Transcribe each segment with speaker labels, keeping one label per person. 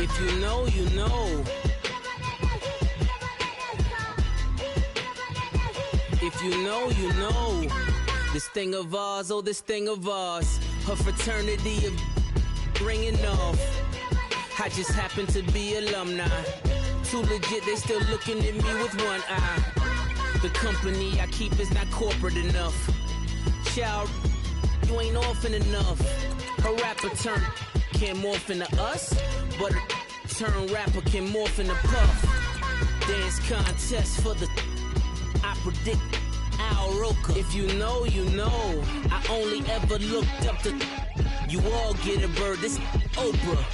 Speaker 1: If you know, you know. If you know, you know. This thing of ours, oh, this thing of ours. Her fraternity of ringing off. I just happen to be alumni. Too legit, they still looking at me with one eye. The company I keep is not corporate enough. Child, you ain't orphan enough. Her rapper turn can't morph into us, but a turn rapper can morph into Puff. Dance contest for the I predict Al Roker. If you know, you know. I only ever looked up to you all get a bird. This Oprah.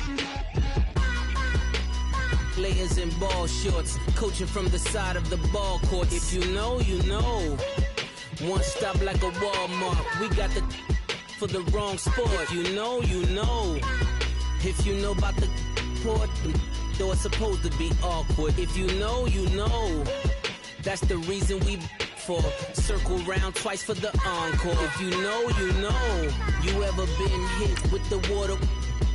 Speaker 1: Players in ball shorts, coaching from the side of the ball court. If you know, you know. One stop like a Walmart. We got the for the wrong sport. You know, you know. If you know about the port, though it's supposed to be awkward. If you know, you know. That's the reason we for circle round twice for the encore. If you know, you know. You ever been hit with the water,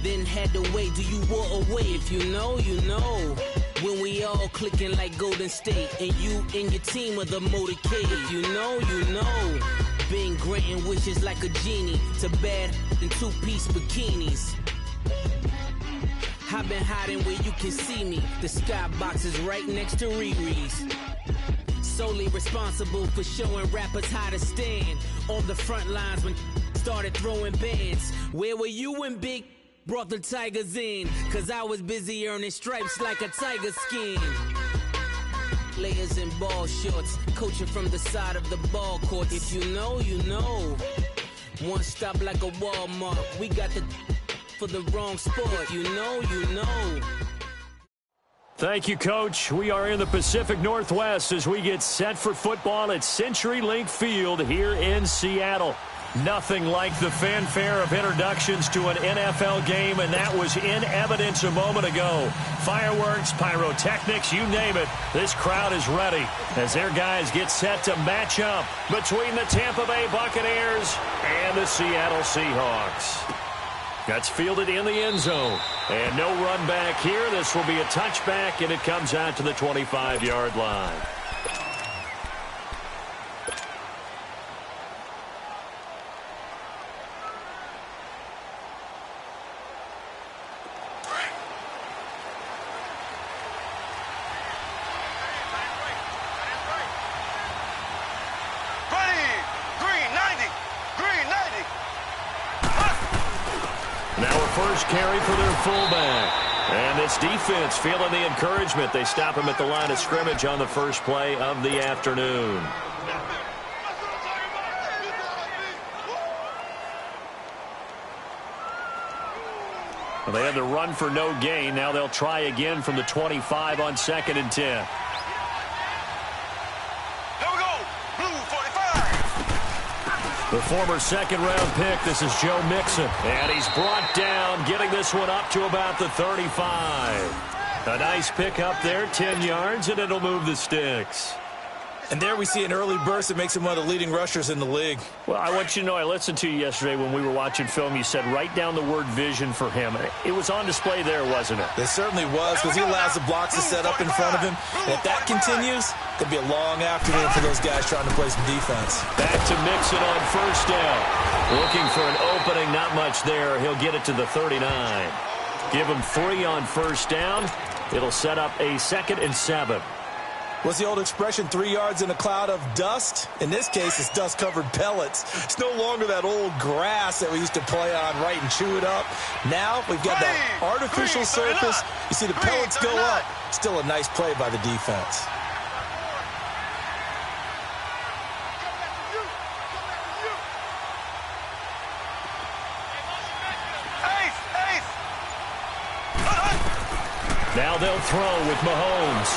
Speaker 1: then had to wait? Do you walk away? If you know, you know. When we all clicking like Golden State, and you and your team are the motorcade. If you know, you know. Been granting wishes like a genie to bad in two-piece bikinis. I've been hiding where you can see me. The skybox is right next to Riri's. Solely responsible for showing rappers how to stand on the front lines when started throwing bands. Where were you when Big brought the Tigers in? Cause I was busy earning stripes like a tiger skin. Players in ball shorts, coaching from the side of the ball court. If you know, you know. One stop like a Walmart. We got the for the wrong sport. If you know, you know.
Speaker 2: Thank you, Coach. We are in the Pacific Northwest as we get set for football at CenturyLink Field here in Seattle. Nothing like the fanfare of introductions to an NFL game, and that was in evidence a moment ago. Fireworks, pyrotechnics, you name it. This crowd is ready as their guys get set to match up between the Tampa Bay Buccaneers and the Seattle Seahawks. That's fielded in the end zone. And no run back here. This will be a touchback, and it comes out to the 25-yard line. First carry for their fullback. And this defense feeling the encouragement. They stop him at the line of scrimmage on the first play of the afternoon. Well, they had the run for no gain. Now they'll try again from the 25 on 2nd and 10. The former second-round pick, this is Joe Mixon. And he's brought down, getting this one up to about the 35. A nice pick up there, 10 yards, and it'll move the sticks.
Speaker 3: And there we see an early burst that makes him one of the leading rushers in the league.
Speaker 2: Well, I want you to know, I listened to you yesterday when we were watching film. You said write down the word vision for him. It was on display there, wasn't it?
Speaker 3: It certainly was, because he allows the blocks to set up in front of him. And if that continues, it could be a long afternoon for those guys trying to play some defense.
Speaker 2: Back to Mixon on first down. Looking for an opening, not much there. He'll get it to the 39. Give him 3 on first down. It'll set up a 2nd and 7.
Speaker 3: What's the old expression, 3 yards in a cloud of dust? In this case, it's dust-covered pellets. It's no longer that old grass that we used to play on, right, and chew it up. Now we've got that artificial surface. You see the pellets go up. Still a nice play by the defense.
Speaker 2: Now they'll throw with Mahomes.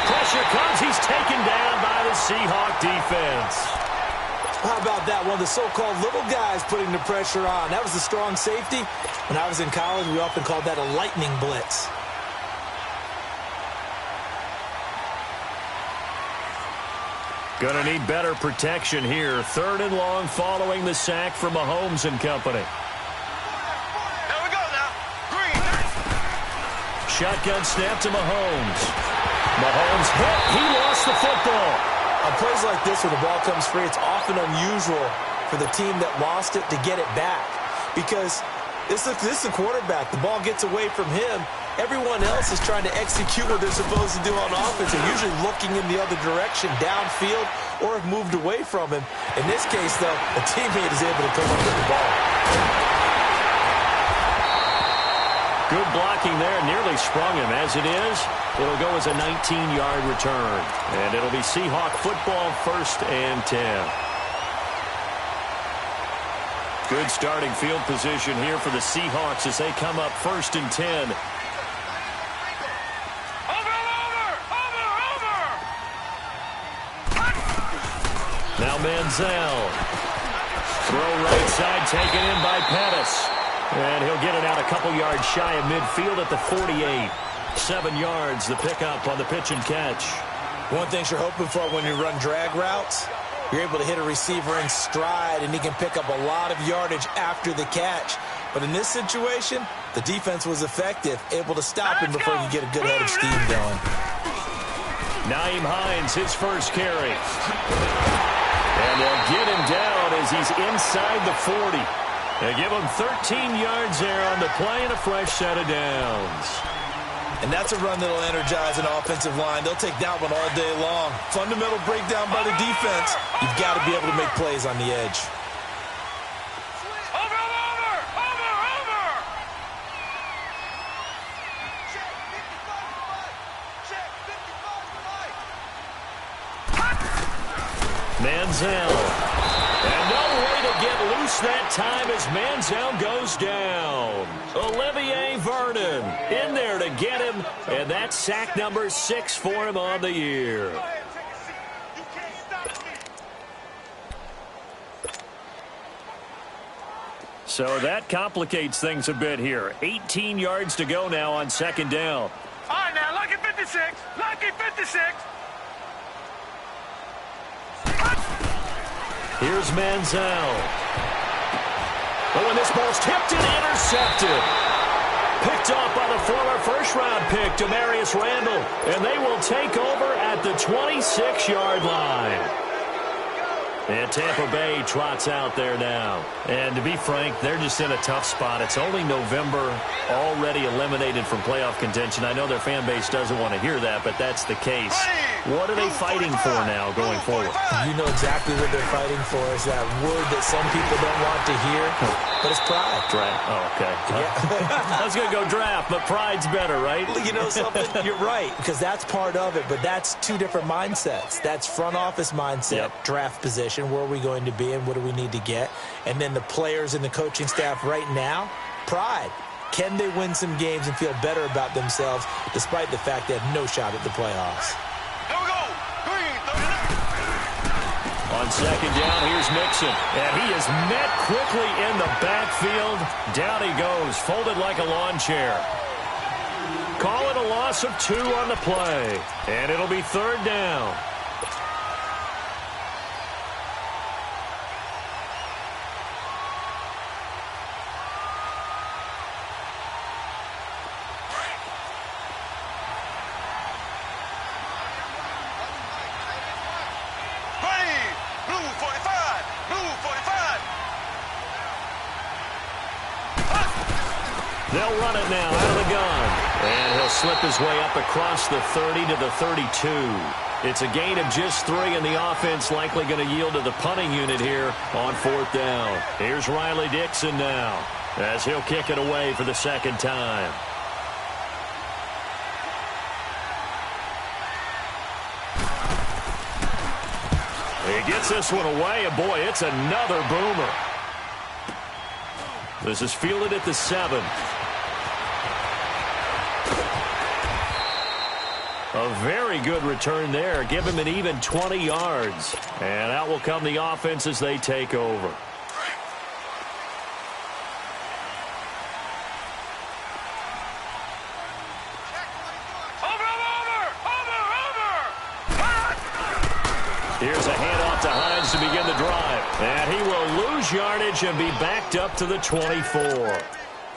Speaker 2: Pressure comes. He's taken down by the Seahawk defense.
Speaker 3: How about that? One of the so-called little guys putting the pressure on. That was a strong safety. When I was in college, we often called that a lightning blitz.
Speaker 2: Gonna need better protection here. 3rd and long following the sack from Mahomes and company. Shotgun snap to Mahomes. Mahomes hit. He lost the football.
Speaker 3: On plays like this where the ball comes free, it's often unusual for the team that lost it to get it back. Because this is the quarterback. The ball gets away from him. Everyone else is trying to execute what they're supposed to do on offense. They're usually looking in the other direction, downfield, or have moved away from him. In this case, though, a teammate is able to come up with the ball.
Speaker 2: Good blocking there. Nearly sprung him. As it is, it'll go as a 19-yard return. And it'll be Seahawk football, 1st and 10. Good starting field position here for the Seahawks as they come up 1st and 10. Now Manziel. Throw right side taken in by Pettis. And he'll get it out a couple yards shy of midfield at the 48. 7 yards, the pickup on the pitch and catch.
Speaker 3: One thing you're hoping for when you run drag routes, you're able to hit a receiver in stride, and he can pick up a lot of yardage after the catch. But in this situation, the defense was effective, able to stop him before he could get a good head of steam going.
Speaker 2: Nyheim Hines, his first carry. And they'll get him down as he's inside the 40. They give him 13 yards there on the play and a fresh set of downs.
Speaker 3: And that's a run that'll energize an offensive line. They'll take that one all day long. Fundamental breakdown by the defense. You've got to be able to make plays on the edge.
Speaker 2: Manziel. And no way to get loose that time as Manziel goes down. Olivier Vernon in there to get him, and that's sack number 6 for him on the year. So that complicates things a bit here. 18 yards to go now on 2nd down.
Speaker 4: All right, now, lucky 56. Lucky 56.
Speaker 2: Here's Manziel. Oh, and this ball's tipped and intercepted. Picked off by the former first-round pick, Demarius Randall. And they will take over at the 26-yard line. And Tampa Bay trots out there now. And to be frank, they're just in a tough spot. It's only November, already eliminated from playoff contention. I know their fan base doesn't want to hear that, but that's the case. What are they fighting for now going forward?
Speaker 3: You know exactly what they're fighting for. Is that word that some people don't want to hear, but it's pride.
Speaker 2: Draft. Oh, okay.
Speaker 3: Yeah.
Speaker 2: I was going to go draft, but pride's better, right?
Speaker 3: You know something? You're right, because that's part of it, but that's two different mindsets. That's front office mindset, draft position. Where are we going to be and what do we need to get? And then the players and the coaching staff right now, pride. Can they win some games and feel better about themselves despite the fact they have no shot at the playoffs?
Speaker 4: Here we go. Green, 39.
Speaker 2: On 2nd down, here's Mixon. And he is met quickly in the backfield. Down he goes, folded like a lawn chair. Call it a loss of 2 on the play. And it'll be 3rd down. They'll run it now out of the gun. And he'll slip his way up across the 30 to the 32. It's a gain of just 3, and the offense likely going to yield to the punting unit here on 4th down. Here's Riley Dixon now as he'll kick it away for the 2nd time. He gets this one away, and boy, it's another boomer. This is fielded at the 7. A very good return there. Give him an even 20 yards. And out will come the offense as they take over. Here's a handoff to Hines to begin the drive. And he will lose yardage and be backed up to the 24.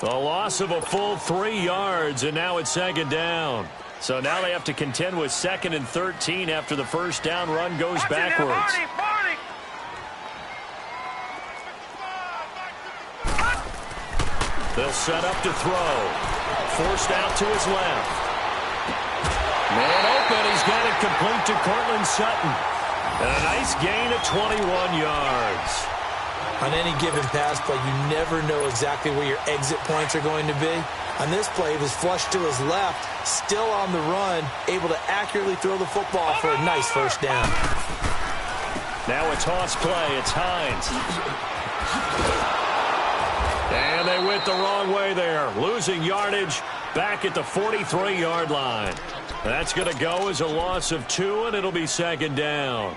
Speaker 2: A loss of a full 3 yards, and now it's second down. So now they have to contend with 2nd and 13 after the first down run goes backwards. They'll set up to throw. Forced out to his left. Man open. He's got it complete to Cortland Sutton. And a nice gain of 21 yards.
Speaker 3: On any given pass play, you never know exactly where your exit points are going to be. On this play, it was flushed to his left, still on the run, able to accurately throw the football for a nice first down.
Speaker 2: Now a toss play. It's Hines. And they went the wrong way there, losing yardage back at the 43-yard line. That's going to go as a loss of 2, and it'll be second down.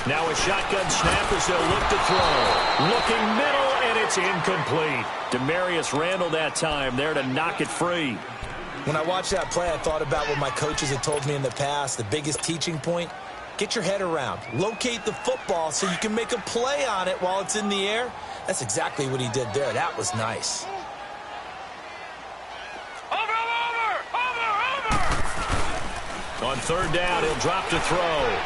Speaker 2: Now a shotgun snap as they'll look to throw. Looking middle, and it's incomplete. Demarius Randall that time there to knock it free.
Speaker 3: When I watched that play, I thought about what my coaches had told me in the past. The biggest teaching point, get your head around. Locate the football so you can make a play on it while it's in the air. That's exactly what he did there. That was nice.
Speaker 2: On third down, he'll drop to throw.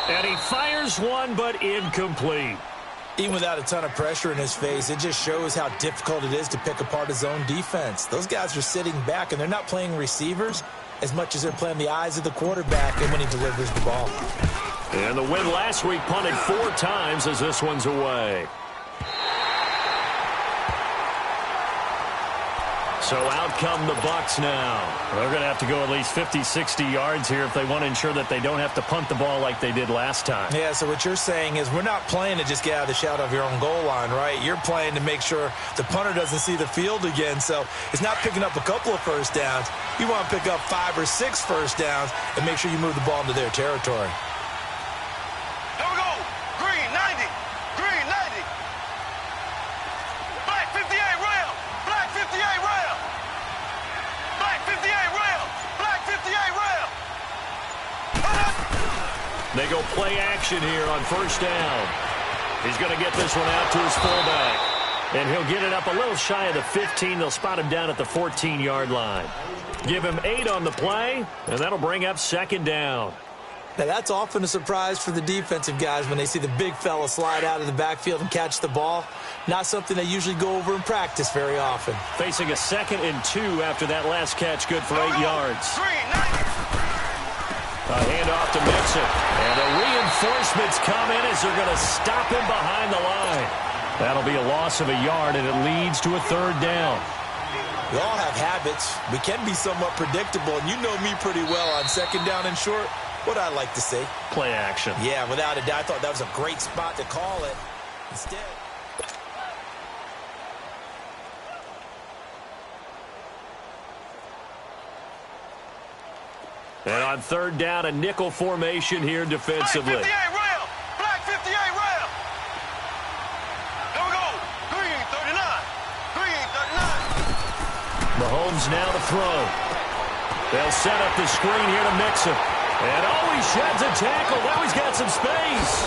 Speaker 2: And he fires one, but incomplete.
Speaker 3: Even without a ton of pressure in his face, it just shows how difficult it is to pick apart his own defense. Those guys are sitting back, and they're not playing receivers as much as they're playing the eyes of the quarterback and when he delivers the ball.
Speaker 2: And the win last week punted 4 times as this one's away. So out come the Bucs now. They're going to have to go at least 50, 60 yards here if they want to ensure that they don't have to punt the ball like they did last time.
Speaker 3: Yeah, so what you're saying is we're not playing to just get out of the shadow of your own goal line, right? You're playing to make sure the punter doesn't see the field again. So it's not picking up a couple of first downs. You want to pick up 5 or 6 first downs and make sure you move the ball into their territory.
Speaker 4: Here we go. Green 90. Green 90. Black 58 rail. Black 58 rail. Black 58 rail. Black 58 rail.
Speaker 2: They go play action here on first down. He's going to get this one out to his fullback. And he'll get it up a little shy of the 15. They'll spot him down at the 14-yard line. Give him 8 on the play, and that'll bring up second down.
Speaker 3: Now, that's often a surprise for the defensive guys when they see the big fella slide out of the backfield and catch the ball. Not something they usually go over in practice very often.
Speaker 2: Facing a 2nd and 2 after that last catch, good for 8 yards. A handoff to Mixon. And the reinforcements come in as they're going to stop him behind the line. That'll be a loss of a yard, and it leads to a third down.
Speaker 3: We all have habits. We can be somewhat predictable, and you know me pretty well on second down and short. What I like to say?
Speaker 2: Play action.
Speaker 3: Yeah, without a doubt. I thought that was a great spot to call it. Instead.
Speaker 2: And on third down, a nickel formation here defensively.
Speaker 4: Black 58 rail. Black 58 rail. Here we go. Green 39. Green 39.
Speaker 2: Mahomes now to throw. They'll set up the screen here to Mixon. And he sheds a tackle. Now he's got some space.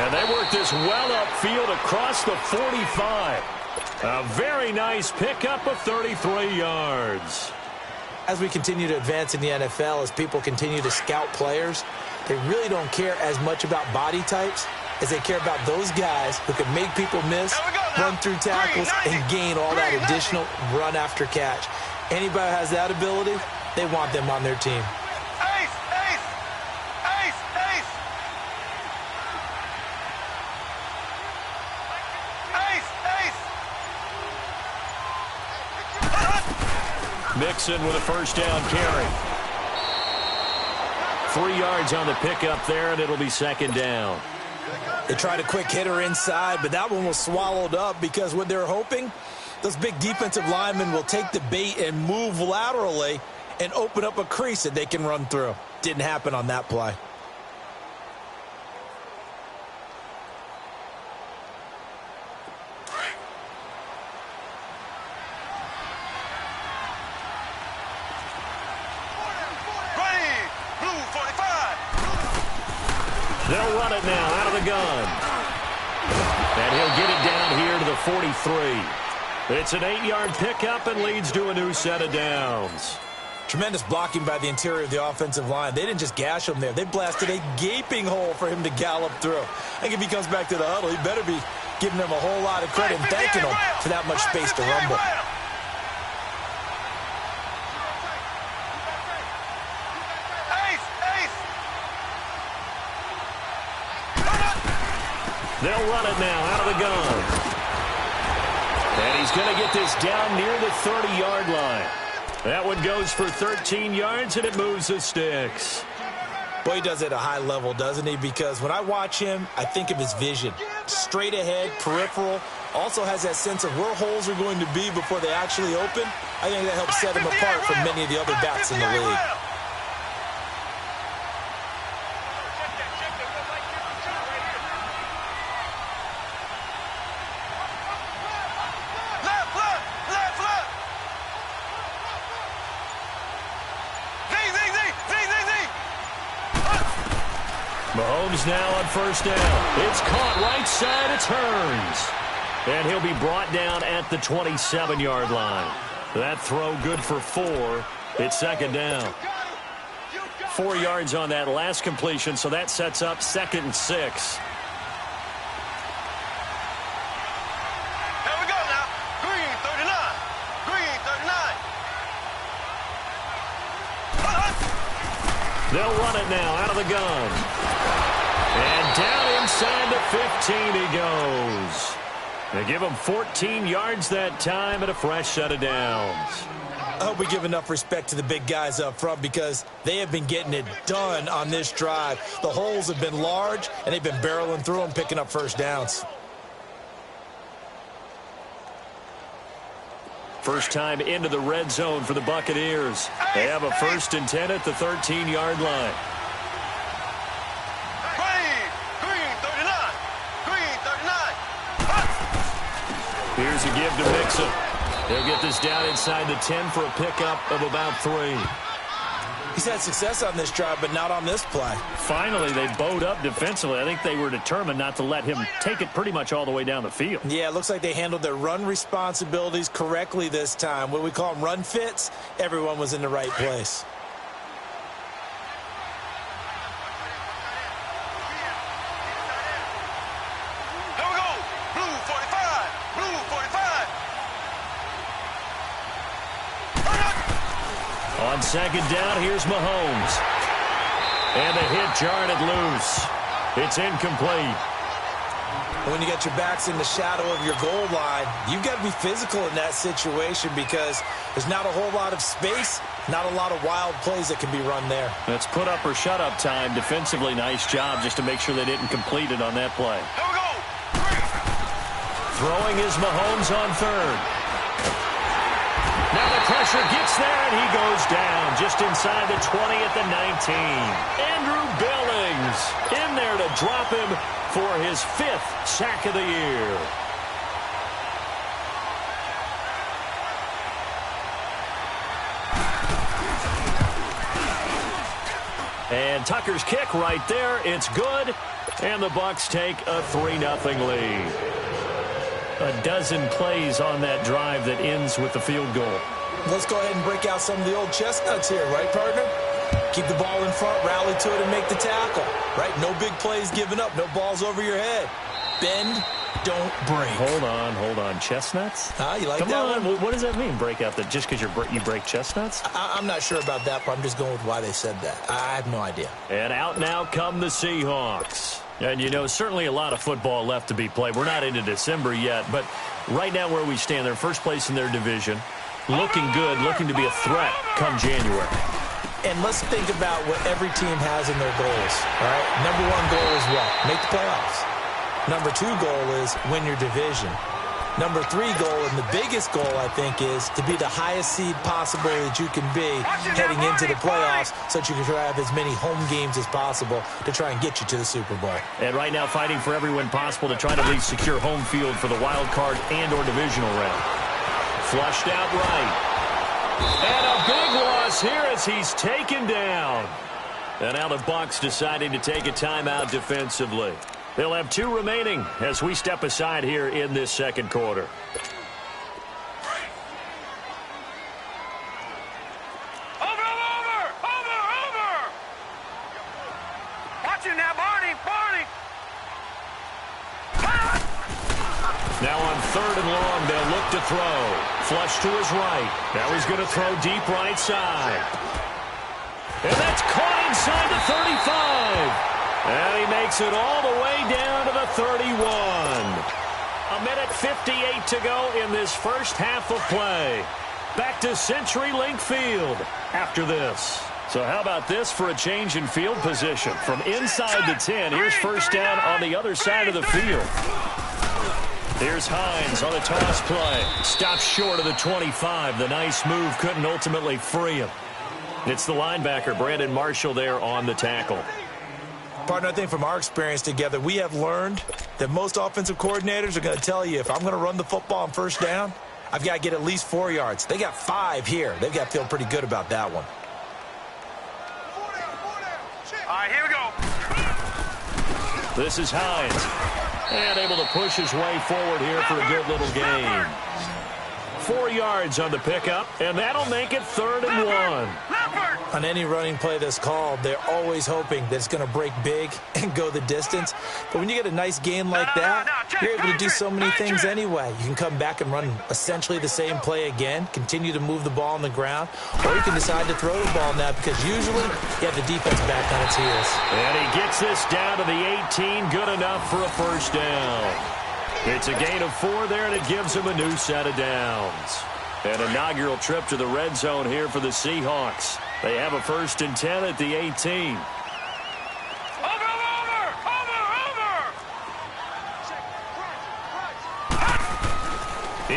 Speaker 2: And they work this well upfield across the 45. A very nice pickup of 33 yards.
Speaker 3: As we continue to advance in the NFL, as people continue to scout players, they really don't care as much about body types as they care about those guys who can make people miss, run through tackles, and gain all that additional run after catch. Anybody who has that ability, they want them on their team.
Speaker 4: Ace, ace, ace, ace. Ace, ace.
Speaker 2: Mixon with a first down carry. 3 yards on the pickup there, and it'll be second down.
Speaker 3: They tried a quick hitter inside, but that one was swallowed up because what they're hoping, those big defensive linemen will take the bait and move laterally and open up a crease that they can run through. Didn't happen on that play.
Speaker 2: They'll run it now out of the gun. And he'll get it down here to the 43. It's an 8-yard pickup and leads to a new set of downs.
Speaker 3: Tremendous blocking by the interior of the offensive line. They didn't just gash him there. They blasted a gaping hole for him to gallop through. I think if he comes back to the huddle, he better be giving them a whole lot of credit and thanking them for that much space to rumble.
Speaker 2: They'll run it now out of the gun. And he's going to get this down near the 30-yard line. That one goes for 13 yards, and it moves the sticks.
Speaker 3: Boy, he does it at a high level, doesn't he? Because when I watch him, I think of his vision. Straight ahead, peripheral. Also has that sense of where holes are going to be before they actually open. I think that helps set him apart from many of the other backs in the league.
Speaker 2: Mahomes now on first down. It's caught right side. It turns. And he'll be brought down at the 27-yard line. That throw good for 4. It's second down. 4 yards on that last completion, so that sets up 2nd and 6.
Speaker 4: Here we go now. Green 39. Green 39.
Speaker 2: They'll run it now out of the gun. And down inside the 15 he goes. They give him 14 yards that time and a fresh set of downs.
Speaker 3: I hope we give enough respect to the big guys up front because they have been getting it done on this drive. The holes have been large, and they've been barreling through them, picking up first downs.
Speaker 2: First time into the red zone for the Buccaneers. They have a 1st and 10 at the 13-yard line. Here's a give to Mixon. They'll get this down inside the 10 for a pickup of about 3.
Speaker 3: He's had success on this drive, but not on this play.
Speaker 2: Finally, they bowed up defensively. I think they were determined not to let him take it pretty much all the way down the field.
Speaker 3: Yeah, it looks like they handled their run responsibilities correctly this time. What we call them run fits, everyone was in the right place.
Speaker 2: On second down, here's Mahomes. And the hit jarred it loose. It's incomplete.
Speaker 3: When you get your backs in the shadow of your goal line, you've got to be physical in that situation because there's not a whole lot of space, not a lot of wild plays that can be run there.
Speaker 2: That's put up or shut up time. Defensively, nice job just to make sure they didn't complete it on that play. Throwing is Mahomes on third. Now the pressure gets there, and he goes down just inside the 20 at the 19. Andrew Billings in there to drop him for his 5th sack of the year. And Tucker's kick right there. It's good, and the Bucs take a 3-0 lead. A dozen plays on that drive that ends with the field goal.
Speaker 3: Let's go ahead and break out some of the old chestnuts here, right, partner? Keep the ball in front, rally to it, and make the tackle, right? No big plays given up, no balls over your head. Bend, don't break.
Speaker 2: Hold on. Chestnuts?
Speaker 3: You like
Speaker 2: Come
Speaker 3: that
Speaker 2: on.
Speaker 3: one?
Speaker 2: What does that mean, break out? That just because you break chestnuts?
Speaker 3: I'm not sure about that, but I'm just going with why they said that. I have no idea.
Speaker 2: And out now come the Seahawks. And, you know, certainly a lot of football left to be played. We're not into December yet, but right now where we stand, they're first place in their division. Looking good, looking to be a threat come January.
Speaker 3: And let's think about what every team has in their goals, all right? Number 1 goal is what? Make the playoffs. Number 2 goal is win your division. Number 3 goal, and the biggest goal, I think, is to be the highest seed possible that you can be heading into the playoffs so that you can try to have as many home games as possible to try and get you to the Super Bowl.
Speaker 2: And right now fighting for every win possible to try to at least secure home field for the wild card and or divisional round. Flushed out right. And a big loss here as he's taken down. And now the Bucs deciding to take a timeout defensively. They'll have 2 remaining as we step aside here in this second quarter. Now on 3rd and long, they'll look to throw. Flush to his right. Now he's going to throw deep right side. And that's caught inside the 35. And he makes it all the way down to the 31. 1:58 to go in this first half of play. Back to CenturyLink Field after this. So how about this for a change in field position? From inside the 10, here's first down on the other side of the field. Here's Hines on a toss play. Stops short of the 25. The nice move couldn't ultimately free him. It's the linebacker, Brandon Marshall, there on the tackle.
Speaker 3: Partner, I think from our experience together, we have learned that most offensive coordinators are going to tell you, if I'm going to run the football on first down, I've got to get at least 4 yards. They got 5 here. They've got to feel pretty good about that one.
Speaker 4: All right, here we go.
Speaker 2: This is Hines. And able to push his way forward here for a good little gain. 4 yards on the pickup, and that'll make it 3rd and 1.
Speaker 3: On any running play that's called, they're always hoping that it's going to break big and go the distance. But when you get a nice gain like that, you're able to do so many things anyway. You can come back and run essentially the same play again, continue to move the ball on the ground, or you can decide to throw the ball now because usually you have the defense back on its heels.
Speaker 2: And he gets this down to the 18, good enough for a first down. It's a gain of 4 there, and it gives him a new set of downs. An inaugural trip to the red zone here for the Seahawks. They have a 1st and 10 at the 18.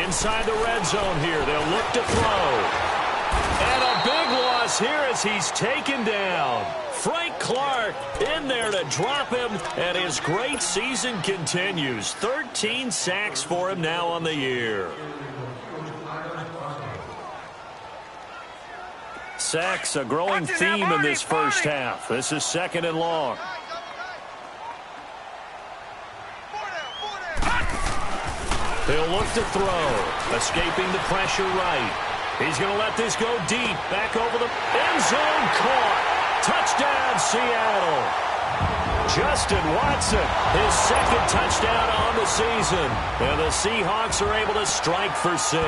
Speaker 2: Inside the red zone here, they'll look to throw. And a big loss here as he's taken down. Frank Clark in there to drop him, and his great season continues. 13 sacks for him now on the year. Sacks, a growing theme in this first half. This is 2nd and long. They'll look to throw. Escaping the pressure right. He's going to let this go deep. Back over the end zone. Caught. Touchdown, Seattle. Justin Watson, his 2nd touchdown on the season. And the Seahawks are able to strike for 6.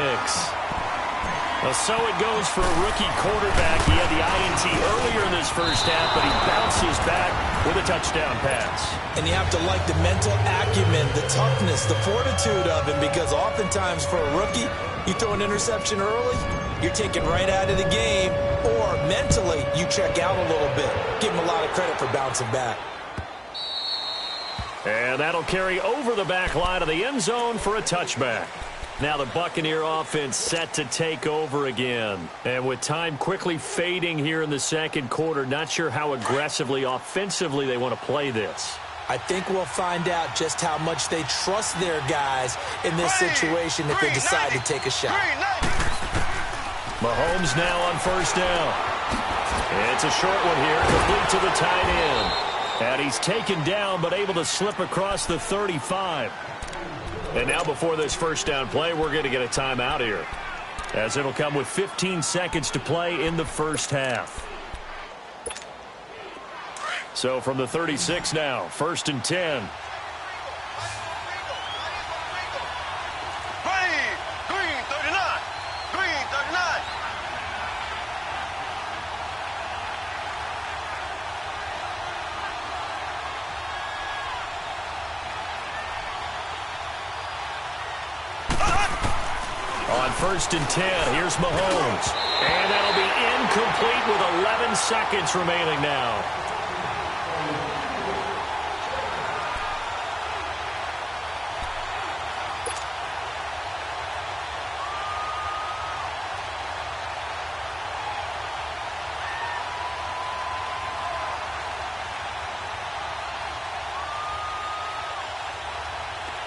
Speaker 2: So it goes for a rookie quarterback. He had the INT earlier in this first half, but he bounces back with a touchdown pass.
Speaker 3: And you have to like the mental acumen, the toughness, the fortitude of him, because oftentimes for a rookie, you throw an interception early, you're taken right out of the game, or mentally you check out a little bit. Give him a lot of credit for bouncing back.
Speaker 2: And that'll carry over the back line of the end zone for a touchback. Now the Buccaneer offense set to take over again. And with time quickly fading here in the second quarter, not sure how aggressively, offensively they want to play this.
Speaker 3: I think we'll find out just how much they trust their guys in this situation if they decide to take a shot.
Speaker 2: Mahomes now on first down. It's a short one here, complete to the tight end. And he's taken down but able to slip across the 35. And now before this first down play, we're going to get a timeout here, as it'll come with 15 seconds to play in the first half. So from the 36 now, 1st and 10.
Speaker 4: Green 39. Green 39.
Speaker 2: On 1st and 10, here's Mahomes. And that'll be incomplete with 11 seconds remaining now.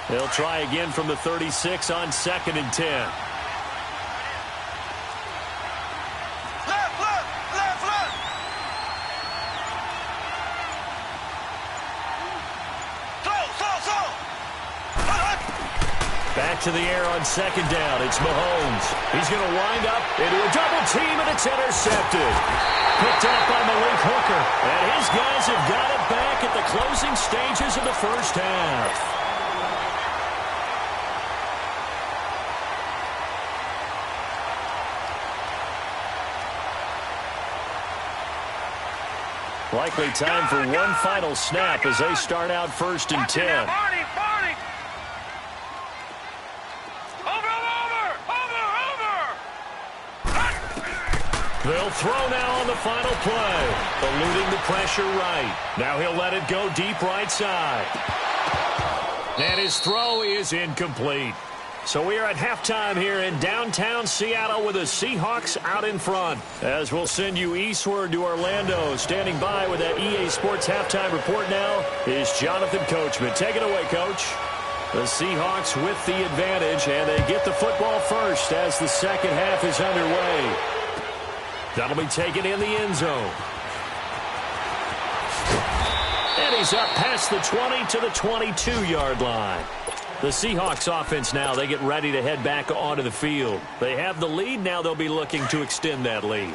Speaker 2: They'll try again from the 36 on 2nd and 10. back to the air on second down. It's Mahomes. He's going to wind up into a double team, and it's intercepted. Picked up by Malik Hooker. And his guys have got it back at the closing stages of the first half. Likely time for one final snap as they start out 1st and 10. They'll throw now on the final play. Eluding the pressure right. Now he'll let it go deep right side. And his throw is incomplete. So we are at halftime here in downtown Seattle with the Seahawks out in front. As we'll send you eastward to Orlando. Standing by with that EA Sports halftime report now is Jonathan Coachman. Take it away, Coach. The Seahawks with the advantage, and they get the football first as the second half is underway. That'll be taken in the end zone. And he's up past the 20 to the 22-yard line. The Seahawks offense now, they get ready to head back onto the field. They have the lead. Now they'll be looking to extend that lead.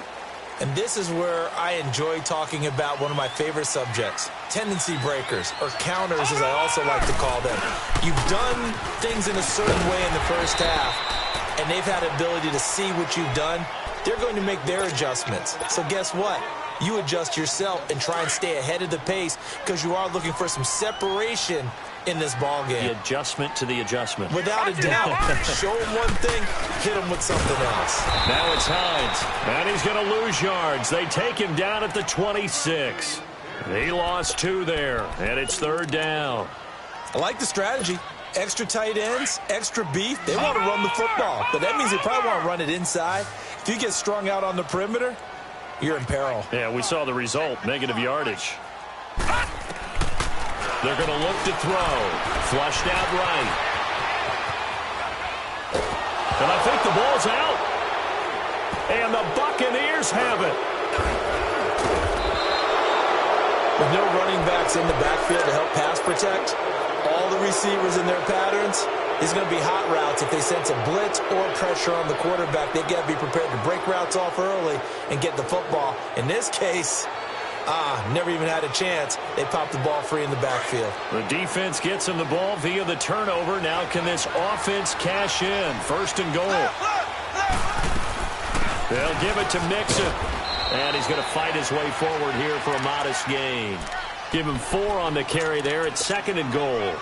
Speaker 3: And this is where I enjoy talking about one of my favorite subjects, tendency breakers, or counters as I also like to call them. You've done things in a certain way in the first half, and they've had the ability to see what you've done. They're going to make their adjustments. So guess what? You adjust yourself and try and stay ahead of the pace because you are looking for some separation in this ball game.
Speaker 2: The adjustment to the adjustment.
Speaker 3: Without a doubt. Show him one thing, hit him with something else.
Speaker 2: Now it's Hines. And he's going to lose yards. They take him down at the 26. He lost 2 there, and it's 3rd down.
Speaker 3: I like the strategy. Extra tight ends, extra beef. They want to run the football, but that means they probably want to run it inside. If you get strung out on the perimeter, you're in peril.
Speaker 2: Yeah, we saw the result, negative yardage. They're going to look to throw. Flushed out right. And I think the ball's out. And the Buccaneers have it.
Speaker 3: With no running backs in the backfield to help pass protect, all the receivers in their patterns, these are going to be hot routes. If they sense a blitz or pressure on the quarterback, they've got to be prepared to break routes off early and get the football. In this case, never even had a chance. They popped the ball free in the backfield.
Speaker 2: The defense gets him the ball via the turnover. Now can this offense cash in? 1st and goal. They'll give it to Mixon. And he's going to fight his way forward here for a modest gain. Give him 4 on the carry there at 2nd and goal.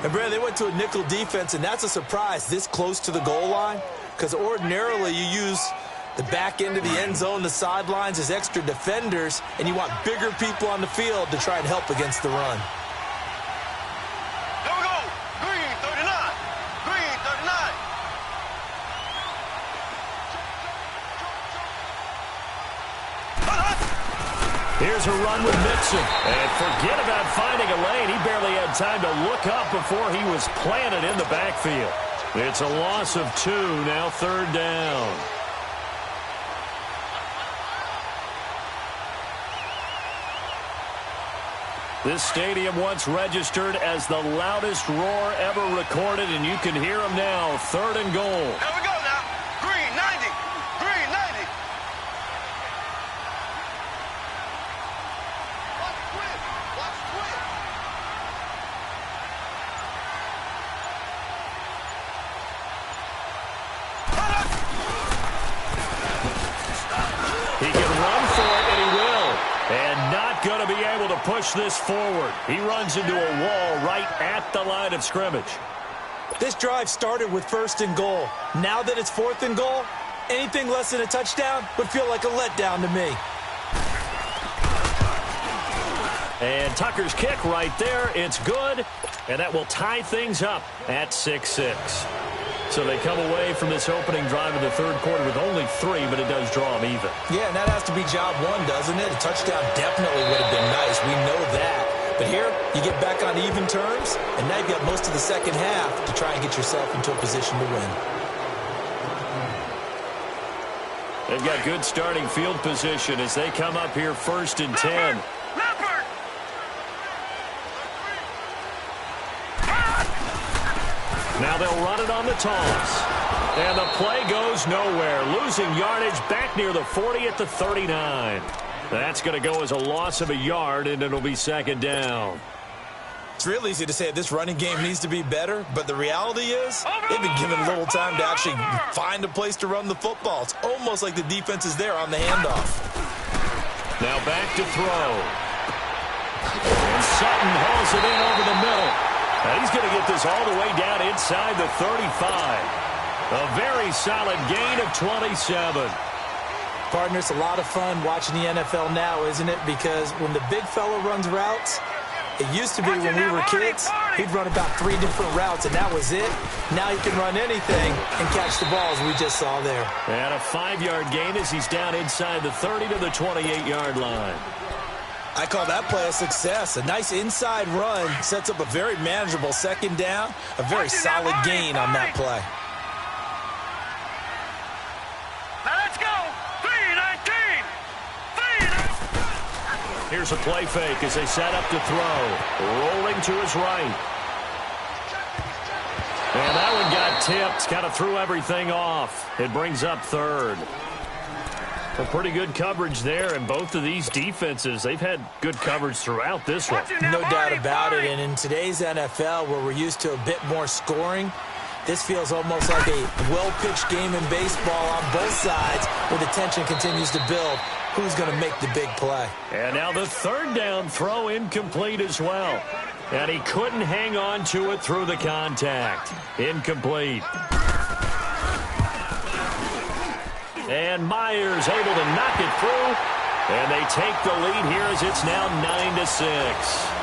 Speaker 3: And, Brad, they went to a nickel defense, and that's a surprise this close to the goal line because ordinarily you use the back end of the end zone, the sidelines as extra defenders, and you want bigger people on the field to try and help against the run.
Speaker 4: There we go. Green 39. Green 39.
Speaker 2: Here's a run with Mixon. And forget about finding a lane. He barely had time to look up before he was planted in the backfield. It's a loss of 2, now 3rd down. This stadium once registered as the loudest roar ever recorded, and you can hear them now. 3rd and goal.
Speaker 4: There we go now. Green 90. Green 90. Watch twist. Watch twist.
Speaker 2: He can run for it, and he will. And not going to be able to push this forward. He runs into a wall right at the line of scrimmage.
Speaker 3: This drive started with 1st and goal. Now that it's 4th and goal, anything less than a touchdown would feel like a letdown to me.
Speaker 2: And Tucker's kick right there. It's good, and that will tie things up at 6-6. So they come away from this opening drive of the 3rd quarter with only 3, but it does draw them even.
Speaker 3: Yeah, and that has to be job 1, doesn't it? A touchdown definitely would have been nice. We know that. But here, you get back on even terms, and now you've got most of the second half to try and get yourself into a position to win.
Speaker 2: They've got good starting field position as they come up here 1st and 10.
Speaker 4: Leopard.
Speaker 2: Now they'll they'll run it on the toss. And the play goes nowhere, losing yardage back near the 40 at the 39. That's going to go as a loss of a yard, and it'll be second down.
Speaker 3: It's real easy to say this running game needs to be better, but the reality is they've been given little time to actually find a place to run the football. It's almost like the defense is there on the handoff. Now back to throw. And Sutton hauls it in over the middle. And he's going to get this all the way down inside the 35. A very solid gain of 27.
Speaker 5: Partner, it's a lot of fun watching the NFL now, isn't it? Because when the big fella runs routes, it used to be when we were kids, he'd run about 3 different routes, and that was it. Now he can run anything and catch the ball, as we just saw there.
Speaker 2: And a 5-yard gain as he's down inside the 30 to the 28-yard line.
Speaker 3: I call that play a success. A nice inside run sets up a very manageable second down. A very solid gain on that play.
Speaker 2: Here's a play fake as they set up to throw. Rolling to his right. And that one got tipped. Kind of threw everything off. It brings up third. A pretty good coverage there, and both of these defenses, they've had good coverage throughout this one.
Speaker 5: No doubt about it, and in today's NFL, where we're used to a bit more scoring, this feels almost like a well-pitched game in baseball on both sides, where the tension continues to build. Who's going to make the big play?
Speaker 2: And now the third down throw incomplete as well. And he couldn't hang on to it through the contact. Incomplete. And Myers able to knock it through. And they take the lead here as it's now 9-6.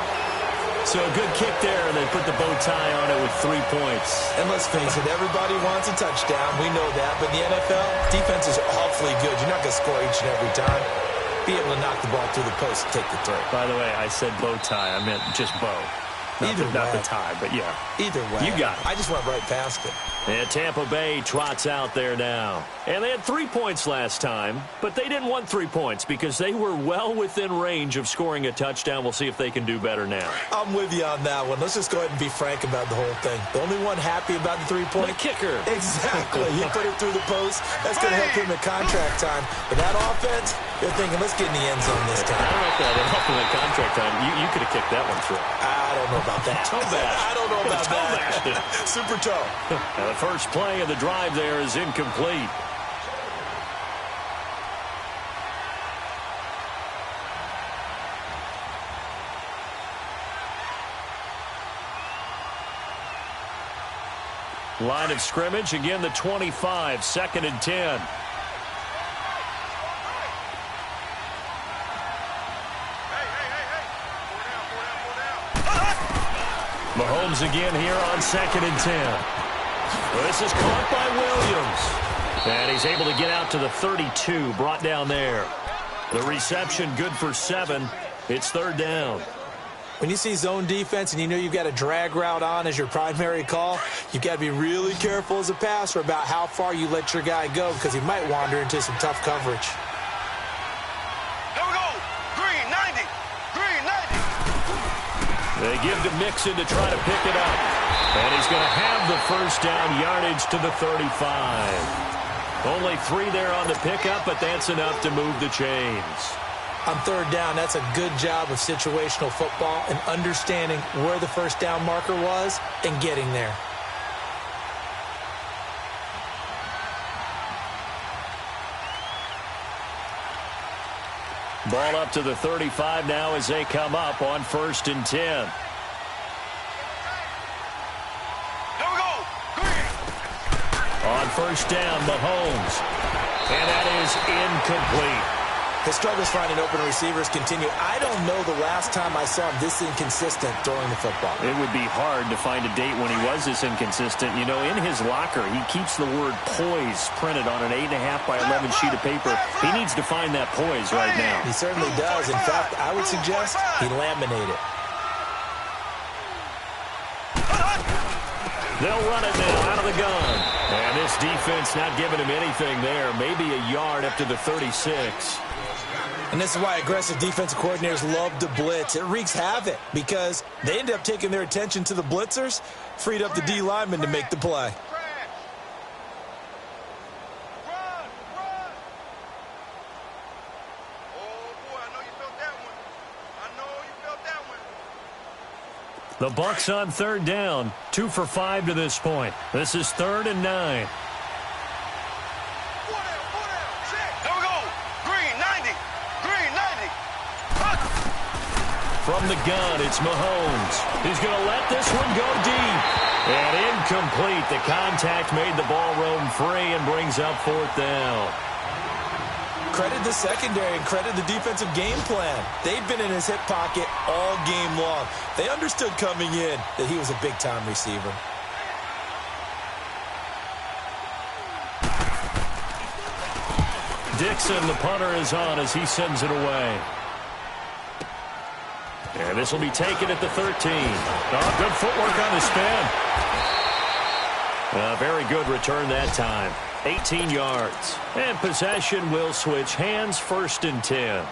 Speaker 2: So a good kick there, and they put the bow tie on it with 3 points.
Speaker 3: And let's face it, everybody wants a touchdown. We know that. But in the NFL, defense is awfully good. You're not going to score each and every time. Be able to knock the ball through the post and take the throw.
Speaker 2: By the way, I said bow tie. I meant just bow. Not the tie, but yeah.
Speaker 3: Either way.
Speaker 2: You got it.
Speaker 3: I just went right past it.
Speaker 2: And Tampa Bay trots out there now. And they had 3 points last time, but they didn't want 3 points because they were well within range of scoring a touchdown. We'll see if they can do better now.
Speaker 3: I'm with you on that one. Let's just go ahead and be frank about the whole thing. The only one happy about the 3-point?
Speaker 2: The kicker.
Speaker 3: Exactly. He put it through the post. That's going to help him at contract time. But that offense, they're thinking, let's get in the end zone this time.
Speaker 2: I don't know if that would help him at contract time. You could have kicked that one through.
Speaker 3: I don't know about that.
Speaker 2: Toe bash.
Speaker 3: I don't know about that. Super toe.
Speaker 2: Now the first play of the drive there is incomplete. Line of scrimmage, again the 25, 2nd and 10. Mahomes again here on 2nd and 10. This is caught by Williams. And he's able to get out to the 32, brought down there. The reception good for 7. It's 3rd down.
Speaker 5: When you see zone defense and you know you've got a drag route on as your primary call, you've got to be really careful as a passer about how far you let your guy go because he might wander into some tough coverage.
Speaker 4: There we go. Green 90. Green 90.
Speaker 2: They give to Mixon to try to pick it up. And he's going to have the first down, yardage to the 35. Only 3 there on the pickup, but that's enough to move the chains.
Speaker 5: On 3rd down, that's a good job of situational football and understanding where the first down marker was and getting there.
Speaker 2: Ball up to the 35 now as they come up on 1st and 10.
Speaker 4: There we go. Green.
Speaker 2: On 1st down, Mahomes. And that is incomplete.
Speaker 3: His struggles finding open receivers continue. I don't know the last time I saw him this inconsistent throwing the football.
Speaker 2: It would be hard to find a date when he was this inconsistent. You know, in his locker, he keeps the word poise printed on an 8.5 by 11 sheet of paper. He needs to find that poise right now.
Speaker 3: He certainly does. In fact, I would suggest he laminate it.
Speaker 2: They'll run it now out of the gun. And this defense not giving him anything there. Maybe a yard up to the 36.
Speaker 3: And this is why aggressive defensive coordinators love to blitz. It wreaks havoc because they end up taking their attention to the blitzers, freed up the D lineman to make the play.
Speaker 2: The Bucs on third down, 2 for 5 to this point. This is 3rd and 9.
Speaker 4: There we go. Green, 90. Green, 90.
Speaker 2: From the gun, it's Mahomes. He's going to let this one go deep. And incomplete. The contact made the ball roam free and brings up 4th down.
Speaker 3: Credit the secondary and credit the defensive game plan. They've been in his hip pocket all game long. They understood coming in that he was a big-time receiver.
Speaker 2: Dixon, the punter, is on as he sends it away. And this will be taken at the 13. Oh, good footwork on the spin. A very good return that time. 18 yards. And possession will switch hands, 1st and 10.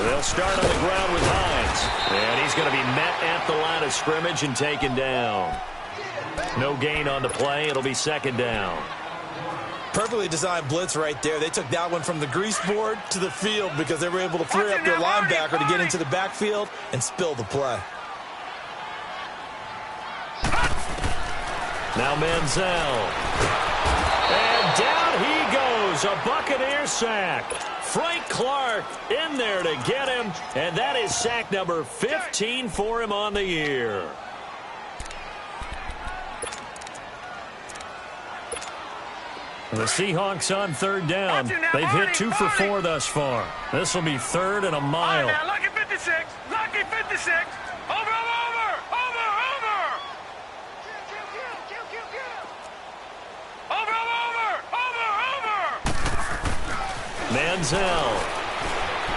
Speaker 2: They'll start on the ground with Hines. And he's going to be met at the line of scrimmage and taken down. No gain on the play. It'll be 2nd down.
Speaker 3: Perfectly designed blitz right there. They took that one from the grease board to the field because they were able to free up their linebacker to get into the backfield and spill the play.
Speaker 2: Now Manziel. And down he goes. A Buccaneer sack. Frank Clark in there to get him. And that is sack number 15 for him on the year. The Seahawks on 3rd down. They've hit 2 for 4 thus far. This will be 3rd and a mile.
Speaker 4: Now, lucky 56. Lucky 56. Over, over, over, over. Over, over, over, over.
Speaker 2: Manziel.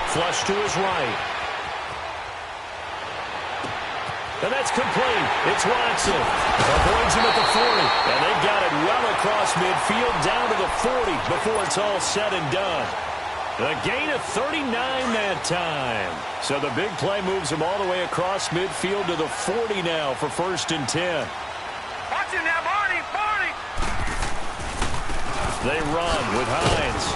Speaker 2: Flush to his right. And that's complete. It's Watson. Avoids him at the 40. And they've got it well across midfield down to the 40 before it's all said and done. A gain of 39 that time. So the big play moves him all the way across midfield to the 40 now for 1st and 10.
Speaker 4: Watch him now, Barney, Barney.
Speaker 2: They run with Hines.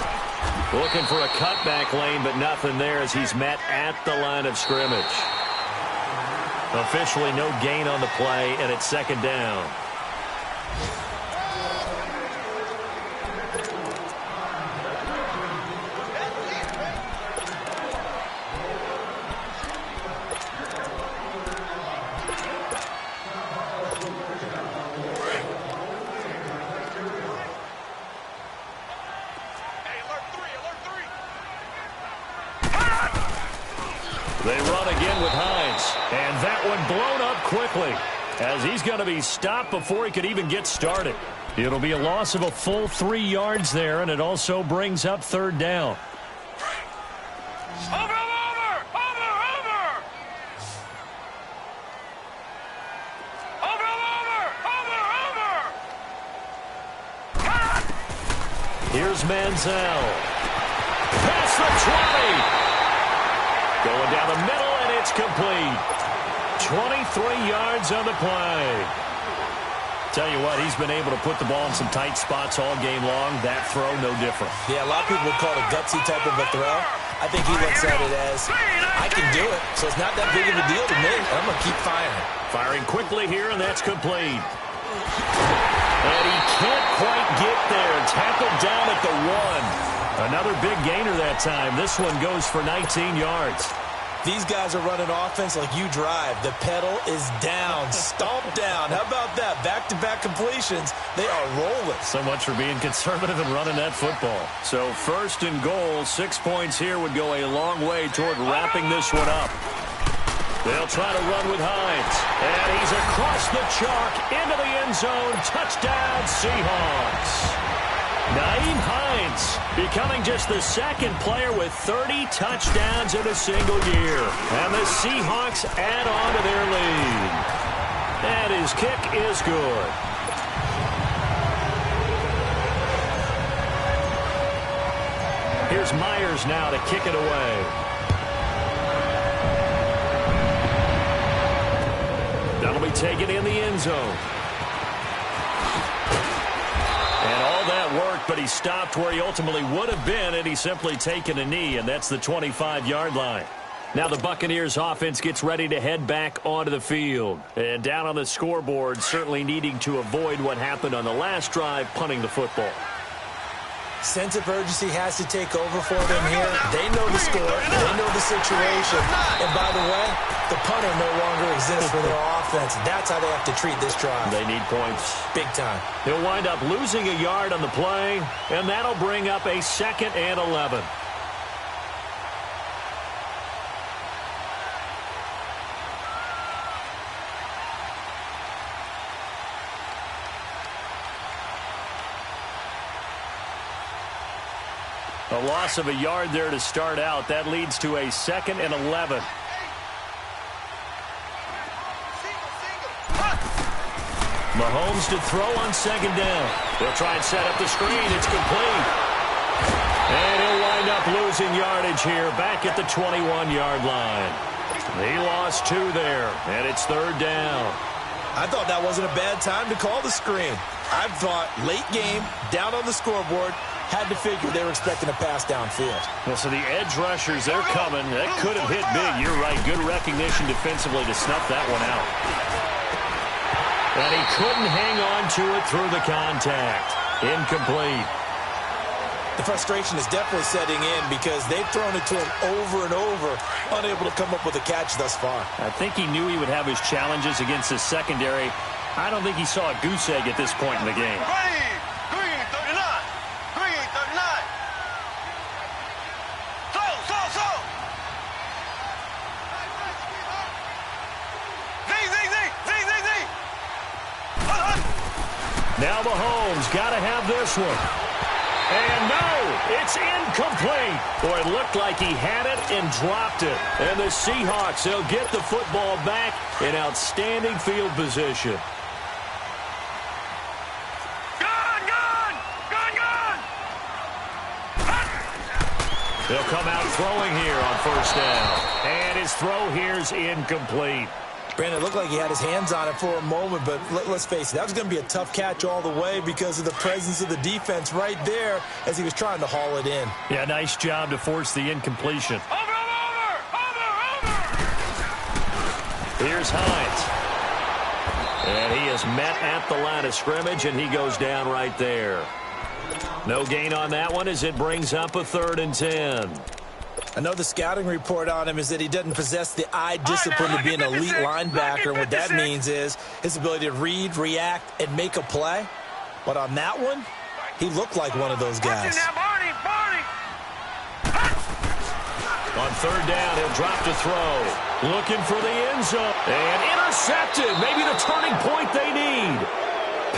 Speaker 2: Looking for a cutback lane, but nothing there as he's met at the line of scrimmage. Officially no gain on the play, and it's 2nd down. They run again with Hines. And that one blown up quickly as he's going to be stopped before he could even get started. It'll be a loss of a full 3 yards there, and it also brings up 3rd down.
Speaker 4: Over, over, over, over. Over, over, over, over.
Speaker 2: Here's Manziel. Past the 20. Going down the middle, and it's complete. 23 yards on the play. Tell you what, he's been able to put the ball in some tight spots all game long. That throw, no different.
Speaker 3: Yeah, a lot of people would call it a gutsy type of a throw. I think he looks at it as, I can do it, so it's not that big of a deal to me. I'm going to keep firing.
Speaker 2: Firing quickly here, and that's complete. And he can't quite get there. Tackled down at the 1. Another big gainer that time. This one goes for 19 yards.
Speaker 3: These guys are running offense like you drive. The pedal is down, stomped down. How about that? Back-to-back completions. They are rolling.
Speaker 2: So much for being conservative and running that football. So 1st and goal, 6 points here would go a long way toward wrapping this one up. They'll try to run with Hines. And he's across the chalk into the end zone. Touchdown, Seahawks. Nyheim Hines becoming just the 2nd player with 30 touchdowns in a single year. And the Seahawks add on to their lead. And his kick is good. Here's Myers now to kick it away. That'll be taken in the end zone. And all that worked, but he stopped where he ultimately would have been, and he's simply taken a knee, and that's the 25-yard line. Now the Buccaneers offense gets ready to head back onto the field. And down on the scoreboard, certainly needing to avoid what happened on the last drive, punting the football.
Speaker 5: Sense of urgency has to take over for them here. They know the score. They know the situation. And by the way, the punter no longer exists for their offense. That's how they have to treat this drive.
Speaker 2: They need points.
Speaker 5: Big time.
Speaker 2: He'll wind up losing a yard on the play, and that'll bring up a 2nd and 11. A loss of a yard there to start out. That leads to a 2nd and 11. Mahomes to throw on 2nd down. They'll try and set up the screen. It's complete. And he'll wind up losing yardage here back at the 21-yard line. He lost 2 there, and it's 3rd down.
Speaker 3: I thought that wasn't a bad time to call the screen. I thought late game, down on the scoreboard, had to figure they were expecting a pass downfield.
Speaker 2: Well, so the edge rushers, they're coming. That could have hit big. You're right. Good recognition defensively to snuff that one out. And he couldn't hang on to it through the contact. Incomplete.
Speaker 3: The frustration is definitely setting in because they've thrown it to him over and over, unable to come up with a catch thus far.
Speaker 2: I think he knew he would have his challenges against his secondary. I don't think he saw a goose egg at this point in the game.
Speaker 4: Green 39. Green 39. So. Z.
Speaker 2: Now Mahomes got to have this one. And no, it's incomplete. Boy, it looked like he had it and dropped it. And the Seahawks, they'll get the football back in outstanding field position. They'll come out throwing here on 1st down. And his throw here's incomplete.
Speaker 3: Brandon, it looked like he had his hands on it for a moment, but let's face it, that was going to be a tough catch all the way because of the presence of the defense right there as he was trying to haul it in.
Speaker 2: Yeah, nice job to force the incompletion.
Speaker 4: Over.
Speaker 2: Here's Hines. And he is met at the line of scrimmage, and he goes down right there. No gain on that one as it brings up a 3rd and 10.
Speaker 3: I know the scouting report on him is that he doesn't possess the eye discipline to be an elite linebacker. And what that means is his ability to read, react, and make a play. But on that one, he looked like one of those guys.
Speaker 2: On 3rd down, he'll drop to throw. Looking for the end zone. And intercepted. Maybe the turning point they need.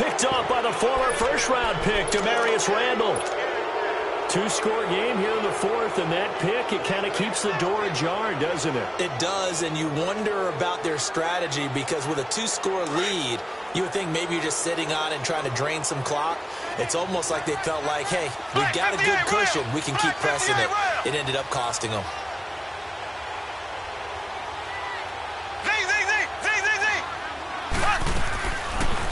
Speaker 2: Picked off by the former 1st-round pick, Demarius Randall. 2-score game here in the 4th, and that pick, it kind of keeps the door ajar, doesn't it?
Speaker 3: It does, and you wonder about their strategy because with a 2-score lead, you would think maybe you're just sitting on it and trying to drain some clock. It's almost like they felt like, hey, we've got a good cushion. We can keep pressing it. It ended up costing them.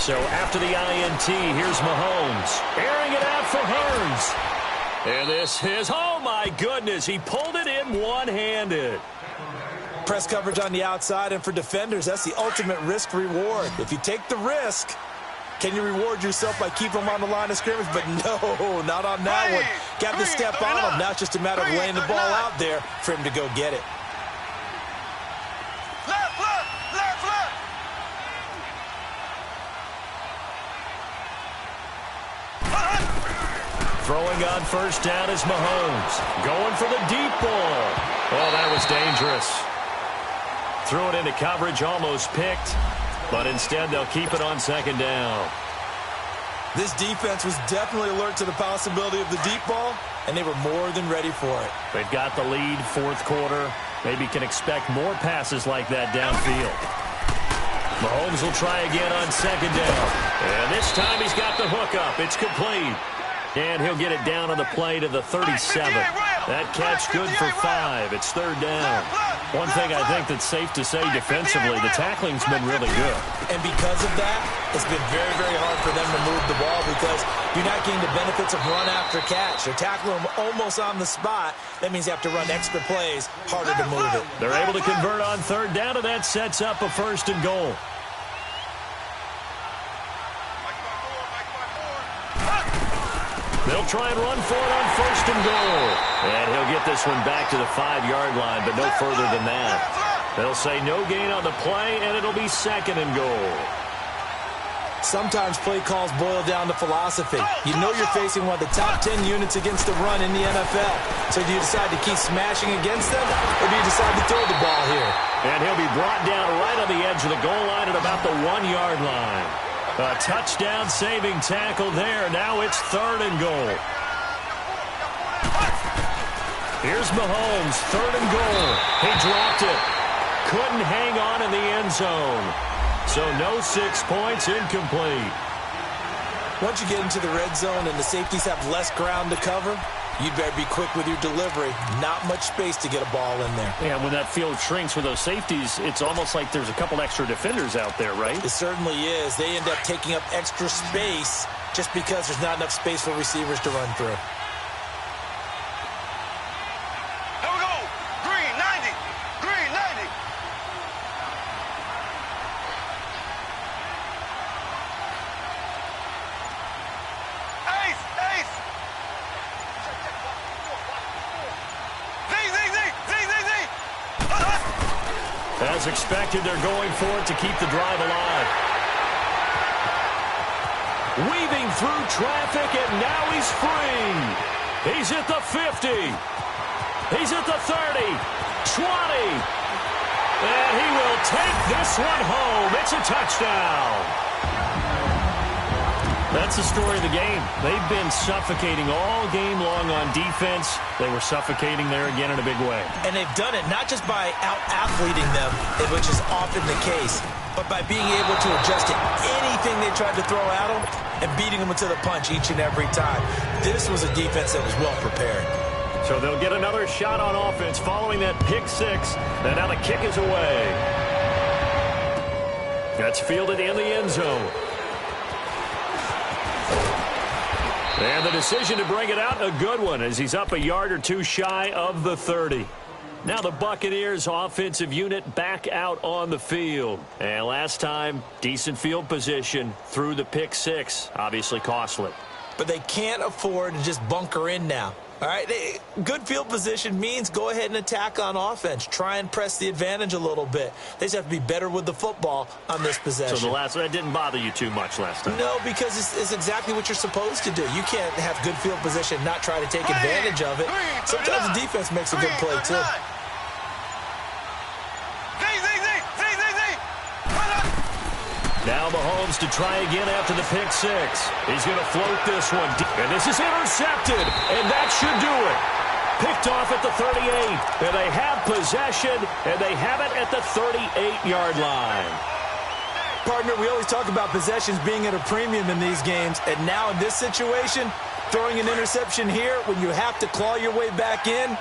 Speaker 2: So after the INT, here's Mahomes. Airing it out for Hearns. And this is, oh my goodness, he pulled it in one-handed.
Speaker 3: Press coverage on the outside, and for defenders, that's the ultimate risk-reward. If you take the risk, can you reward yourself by keeping them on the line of scrimmage? But no, not on that one. Got to step on him. Now it's just a matter of laying the ball out there for him to go get it.
Speaker 2: Throwing on 1st down is Mahomes. Going for the deep ball. Oh, that was dangerous. Threw it into coverage, almost picked. But instead, they'll keep it on 2nd down.
Speaker 3: This defense was definitely alert to the possibility of the deep ball, and they were more than ready for it.
Speaker 2: They've got the lead, 4th quarter. Maybe can expect more passes like that downfield. Mahomes will try again on second down. And this time he's got the hook up. It's complete. And he'll get it down on the play to the 37. That catch good for 5. It's third down. One thing I think that's safe to say defensively, the tackling's been really good.
Speaker 3: And because of that, it's been very, very hard for them to move the ball because you're not getting the benefits of run after catch. They're tackling them almost on the spot. That means you have to run extra plays, harder to move it.
Speaker 2: They're able to convert on third down, and that sets up a first and goal. They'll try and run for it on first and goal. And he'll get this one back to the 5-yard line, but no further than that. They'll say no gain on the play, and it'll be second and goal.
Speaker 3: Sometimes play calls boil down to philosophy. You know you're facing one of the top 10 units against the run in the NFL. So do you decide to keep smashing against them, or do you decide to throw the ball here?
Speaker 2: And he'll be brought down right on the edge of the goal line at about the 1-yard line. A touchdown-saving tackle there. Now it's third and goal. Here's Mahomes, third and goal. He dropped it. Couldn't hang on in the end zone. So no 6 points, incomplete.
Speaker 3: Once you get into the red zone and the safeties have less ground to cover, you'd better be quick with your delivery. Not much space to get a ball in there.
Speaker 2: Yeah, when that field shrinks with those safeties, it's almost like there's a couple extra defenders out there, right?
Speaker 3: It certainly is. They end up taking up extra space just because there's not enough space for receivers to run through.
Speaker 4: Here we go. Green, 90. Green, 90. Ace, ace.
Speaker 2: As expected, they're going for it to keep the drive alive. Weaving through traffic, and now he's free. He's at the 50. He's at the 30, 20. And he will take this one home. It's a touchdown. That's the story of the game. They've been suffocating all game long on defense. They were suffocating there again in a big way.
Speaker 3: And they've done it not just by out-athleting them, which is often the case, but by being able to adjust to anything they tried to throw at them and beating them to the punch each and every time. This was a defense that was well prepared.
Speaker 2: So they'll get another shot on offense following that pick six. And now the kick is away. That's fielded in the end zone. And the decision to bring it out, a good one, as he's up a yard or two shy of the 30. Now the Buccaneers offensive unit back out on the field. And last time, decent field position through the pick six. Obviously costly.
Speaker 3: But they can't afford to just bunker in now. All right, good field position means go ahead and attack on offense. Try and press the advantage a little bit. They just have to be better with the football on this possession.
Speaker 2: So that didn't bother you too much last time?
Speaker 3: No, because it's exactly what you're supposed to do. You can't have good field position and not try to take advantage of it. Sometimes the defense makes a good play, too.
Speaker 2: Now Mahomes to try again after the pick six. He's going to float this one. And this is intercepted. And that should do it. Picked off at the 38. And they have possession. And they have it at the 38-yard line.
Speaker 3: Partner, we always talk about possessions being at a premium in these games. And now in this situation, throwing an interception here when you have to claw your way back in,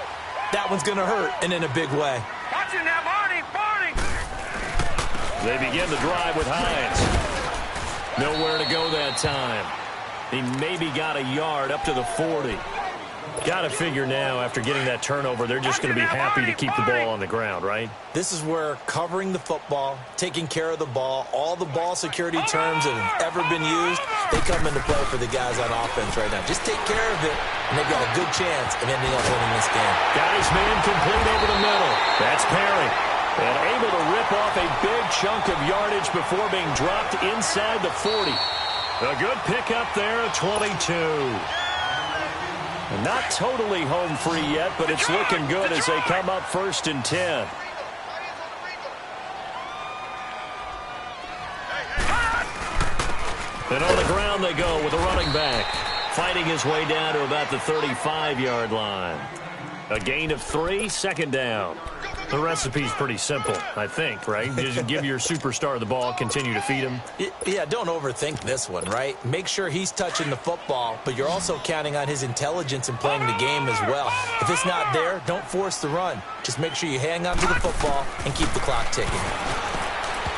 Speaker 3: that one's going to hurt, and in a big way.
Speaker 4: Watching that, Marty, Marty.
Speaker 2: They begin the drive with Hines. Nowhere to go that time. He maybe got a yard up to the 40. Got to figure now, after getting that turnover, they're just going to be happy to keep the ball on the ground, right?
Speaker 3: This is where covering the football, taking care of the ball, all the ball security terms that have ever been used, they come into play for the guys on offense right now. Just take care of it, and they've got a good chance of ending up winning this game.
Speaker 2: Got his man complete over the middle. That's Perry. And able to rip off a big chunk of yardage before being dropped inside the 40. A good pickup there at 22. Not totally home free yet, but it's looking good as they come up 1st and 10. And on the ground they go with a running back, fighting his way down to about the 35-yard line. A gain of 3, second down. The recipe's pretty simple, I think, right? Just give your superstar the ball, continue to feed him.
Speaker 5: Yeah, don't overthink this one, right? Make sure he's touching the football, but you're also counting on his intelligence in playing the game as well. If it's not there, don't force the run. Just make sure you hang on to the football and keep the clock ticking.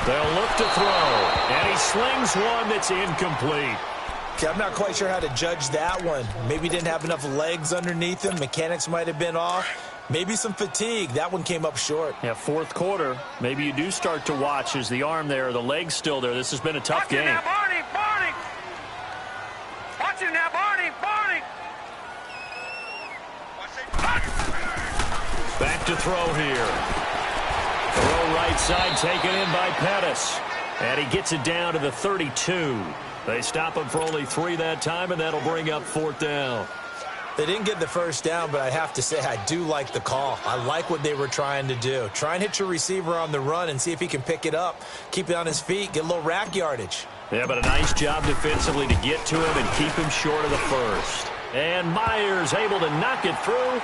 Speaker 2: They'll look to throw, and he slings one that's incomplete.
Speaker 3: Okay, I'm not quite sure how to judge that one. Maybe didn't have enough legs underneath him. Mechanics might have been off. Maybe some fatigue. That one came up short.
Speaker 2: Yeah, fourth quarter. Maybe you do start to watch as the arm there, the leg's still there. This has been a tough game.
Speaker 4: Now, Barney, Barney. Watch it now, Barney, Barney.
Speaker 2: Back to throw here. Throw right side taken in by Pettis. And he gets it down to the 32. They stop him for only 3 that time, and that'll bring up 4th down.
Speaker 3: They didn't get the first down, but I have to say I do like the call. I like what they were trying to do. Try and hit your receiver on the run and see if he can pick it up. Keep it on his feet, get a little rack yardage.
Speaker 2: Yeah, but a nice job defensively to get to him and keep him short of the first. And Myers able to knock it through,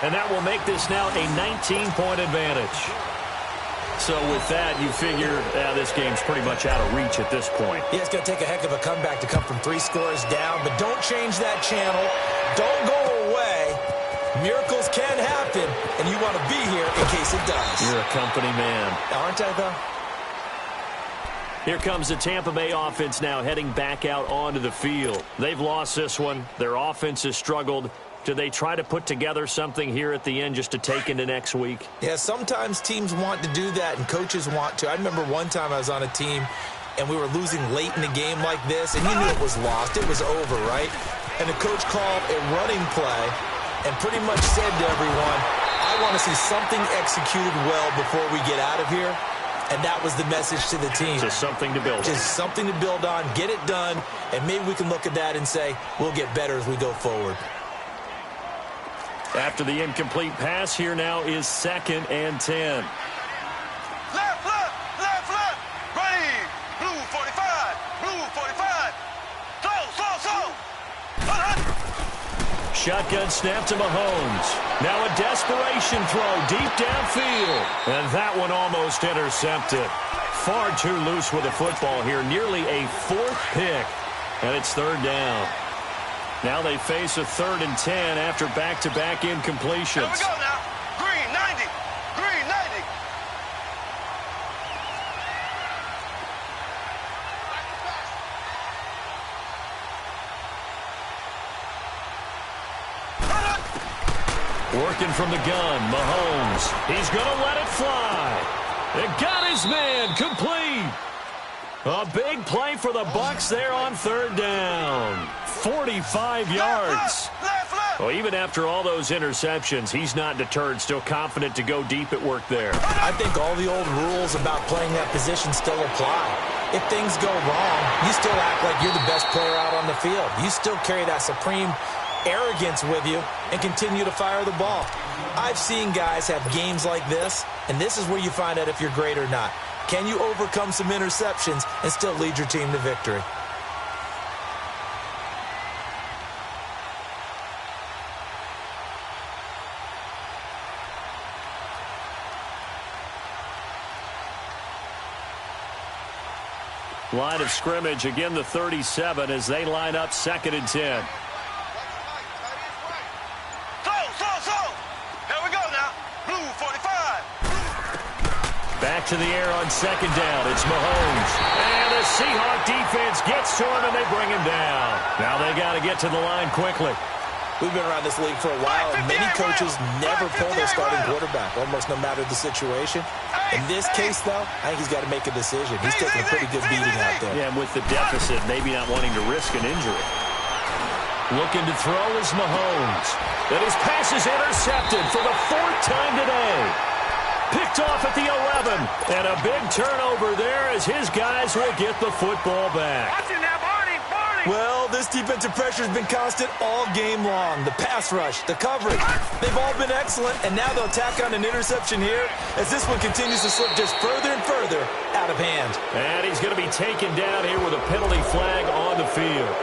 Speaker 2: and that will make this now a 19-point advantage. So with that, you figure this game's pretty much out of reach at this point.
Speaker 3: Yeah, it's going to take a heck of a comeback to come from 3 scores down, but don't change that channel. Don't go away. Miracles can happen, and you want to be here in case it does.
Speaker 2: You're a company man.
Speaker 3: Aren't I, though?
Speaker 2: Here comes the Tampa Bay offense now heading back out onto the field. They've lost this one. Their offense has struggled. Do they try to put together something here at the end just to take into next week?
Speaker 3: Yeah, sometimes teams want to do that, and coaches want to. I remember one time I was on a team, and we were losing late in a game like this, and you knew it was lost. It was over, right? And the coach called a running play and pretty much said to everyone, I want to see something executed well before we get out of here. And that was the message to the team.
Speaker 2: Just something to build on.
Speaker 3: Just something to build on, get it done, and maybe we can look at that and say, we'll get better as we go forward.
Speaker 2: After the incomplete pass, here now is 2nd and 10.
Speaker 4: Left, left, left, left. Ready. Blue 45. Blue 45. Slow.
Speaker 2: Shotgun snap to Mahomes. Now a desperation throw deep downfield. And that one almost intercepted. Far too loose with the football here. Nearly a 4th pick. And it's 3rd down. Now they face a 3rd and 10 after back-to-back incompletions.
Speaker 4: Here we go now. Green 90. Green 90.
Speaker 2: Working from the gun, Mahomes. He's going to let it fly. It got his man complete. A big play for the Bucs there on 3rd down. 45 yards. Well, even after all those interceptions, he's not deterred, still confident to go deep at work there.
Speaker 3: I think all the old rules about playing that position still apply. If things go wrong, you still act like you're the best player out on the field. You still carry that supreme arrogance with you and continue to fire the ball. I've seen guys have games like this, and this is where you find out if you're great or not. Can you overcome some interceptions and still lead your team to victory?
Speaker 2: Line of scrimmage, again the 37 as they line up 2nd and 10.
Speaker 4: Slow. Here we go now. Blue 45.
Speaker 2: Back to the air on 2nd down. It's Mahomes. And the Seahawk defense gets to him, and they bring him down. Now they got to get to the line quickly.
Speaker 3: We've been around this league for a while, and many coaches never pull their starting quarterback, almost no matter the situation. In this case, though, I think he's got to make a decision. He's taking a pretty good beating out there.
Speaker 2: Yeah, and with the deficit, maybe not wanting to risk an injury. Looking to throw is Mahomes. And his pass is intercepted for the 4th time today. Picked off at the 11. And a big turnover there as his guys will get the football back.
Speaker 4: Watch it now, Barney.
Speaker 3: Well, this defensive pressure has been constant all game long. The pass rush, the coverage, they've all been excellent, and now they'll tack on an interception here as this one continues to slip just further and further out of hand.
Speaker 2: And he's going to be taken down here with a penalty flag on the field.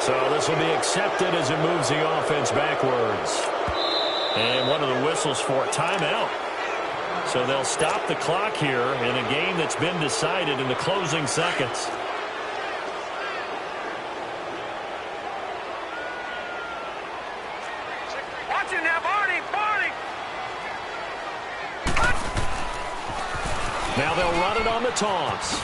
Speaker 2: So this will be accepted as it moves the offense backwards. And one of the whistles for a timeout. So they'll stop the clock here in a game that's been decided in the closing seconds.
Speaker 4: Watch it now, Barney!
Speaker 2: Now they'll run it on the toss.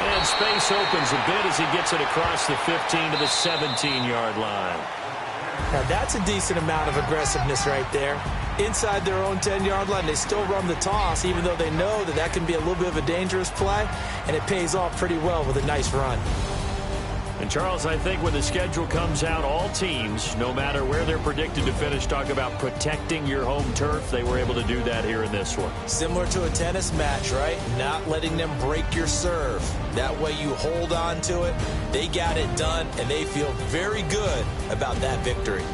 Speaker 2: And space opens a bit as he gets it across the 15 to the 17-yard line.
Speaker 5: Now that's a decent amount of aggressiveness right there. Inside their own 10-yard line, they still run the toss, even though they know that can be a little bit of a dangerous play, and it pays off pretty well with a nice run.
Speaker 2: And, Charles, I think when the schedule comes out, all teams, no matter where they're predicted to finish, talk about protecting your home turf. They were able to do that here in this one.
Speaker 3: Similar to a tennis match, right? Not letting them break your serve. That way you hold on to it. They got it done, and they feel very good about that victory.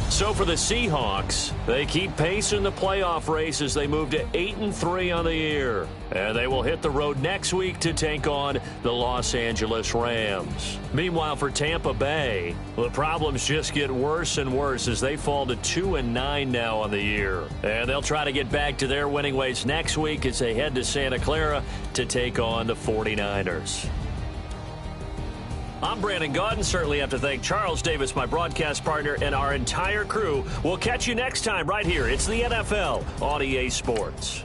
Speaker 2: So for the Seahawks, they keep pace in the playoff race as they move to 8-3 on the year. And they will hit the road next week to take on the Los Angeles Rams. Meanwhile, for Tampa Bay, the problems just get worse and worse as they fall to 2-9 now on the year. And they'll try to get back to their winning ways next week as they head to Santa Clara to take on the 49ers. I'm Brandon Gaudin. Certainly have to thank Charles Davis, my broadcast partner, and our entire crew. We'll catch you next time right here. It's the NFL on EA Sports.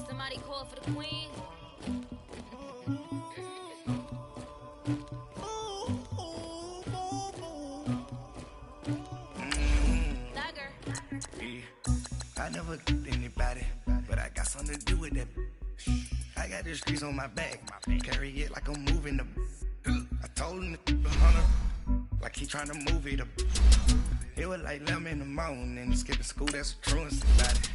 Speaker 6: Somebody call for the queen. the streets on my back. Carry it like I'm moving the. I told him to 100, like he tryna move it up. It was like 11 in the morning. Skipping school, that's a truancy about it.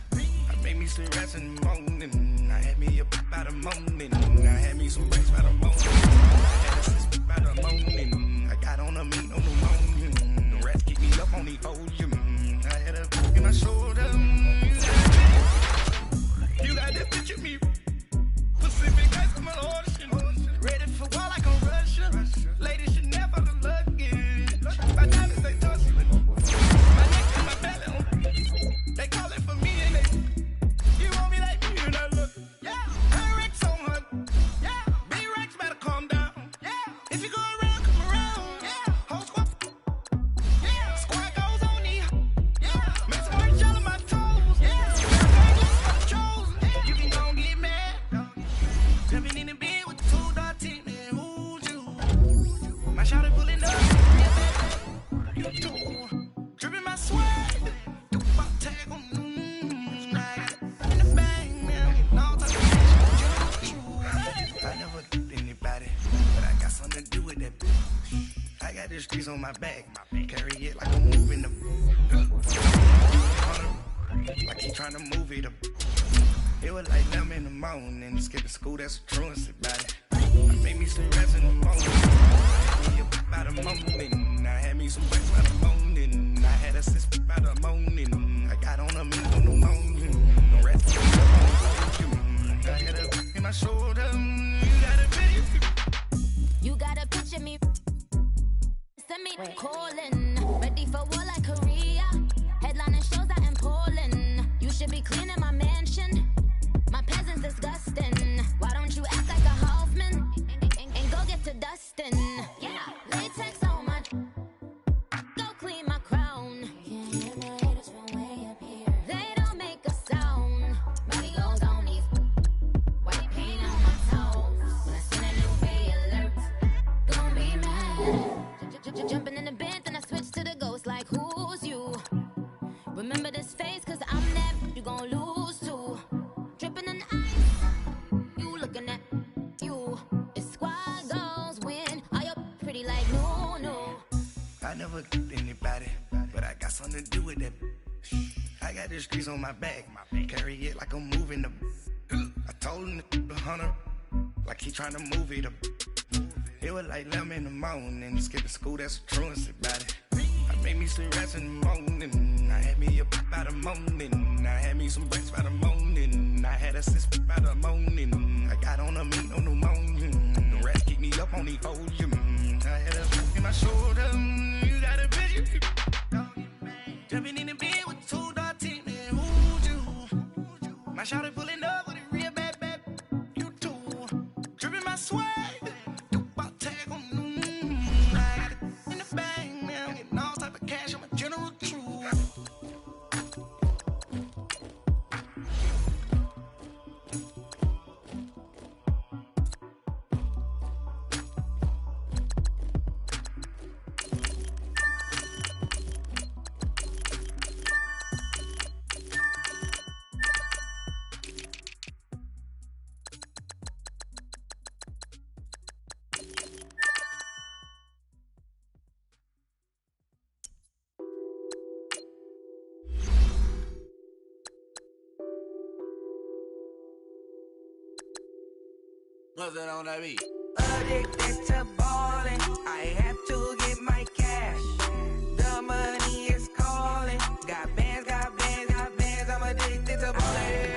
Speaker 6: I made me some rest in the morning. I had me up by the morning. I had me some rest by the morning. I had a sister by the morning. I got on a meat on the morning. The rats keep me up on the ocean. I had a in my shoulder. You got that bitch in me. Pacific ice on my ocean. Ready for war like a Russian. Ladies should never the luggage. My diamonds, they toss you. My neck and my belly. They call it for me and they. You want me like me and I look. Yeah. Her Rex on her. Yeah. Big Rex better calm down. Yeah. If you go around, come around. Yeah. Whole squad. Yeah. Squad goes on me. Yeah. Make some merch out of my toes. Yeah. You can go and get mad. Jumping in the bed with the 2 dark team, man. Who's you? My shawty pulling up. You too. Dripping my swag. Do my tag on. I got it in the bag, man. All type of shit. I never did anybody, but I got something to do with that. I got the streets on my back. Carry it like I'm moving the. Like he tryna move it up. It was like 11 in the morning. Skipping school, that's a truancy about it. I made me some rest in the morning. I had me up by the morning. I had me some rest by the morning. I had a sister by the morning. I got on a meat on the morning. The rest of the morning. I had a in my shoulder.
Speaker 7: You gotta picture me. Send me calling. Ready for war like Korea. Headlining shows out in Poland. You should be cleaning my mansion. My peasants disgusting. Why don't you act like a Hoffman and go get to dustin'? Yeah, latex on my. Go clean my crown. Can't hear my haters from way up here. They don't make a sound. Body goes on these. White paint on my toes. When I send a new bay alert, gon' be mad. Jumping in the bed, then I switch to the ghost like who's you? Remember this face, cause I'm that you gon' lose to. Dripping in ice, you looking at you. It's squad goals win. Are you pretty like no?
Speaker 6: I never did anybody, but I got something to do with that. I got the streets on my back. Carry it like I'm moving the. I told him to 100, like he tryna move it up. It was like 11 in the morning. Skipping school, that's a truancy about it. I made me some rest in the morning. I had me up by the morning. I had me some breaks by the morning. I had a sister by the morning. I got on a meat on the morning. The rats keep me up on the ocean. I had a in my shoulder. You got a bitch. Jumping in the bed with 2 dark team, man. Who's you? My shawty pulling up with a real bad. You too. Dripping my swag.
Speaker 8: What's that on that beat?
Speaker 9: Addicted to ballin', I have to get my cash. The money is calling. Got bands, I'm addicted to ballin'.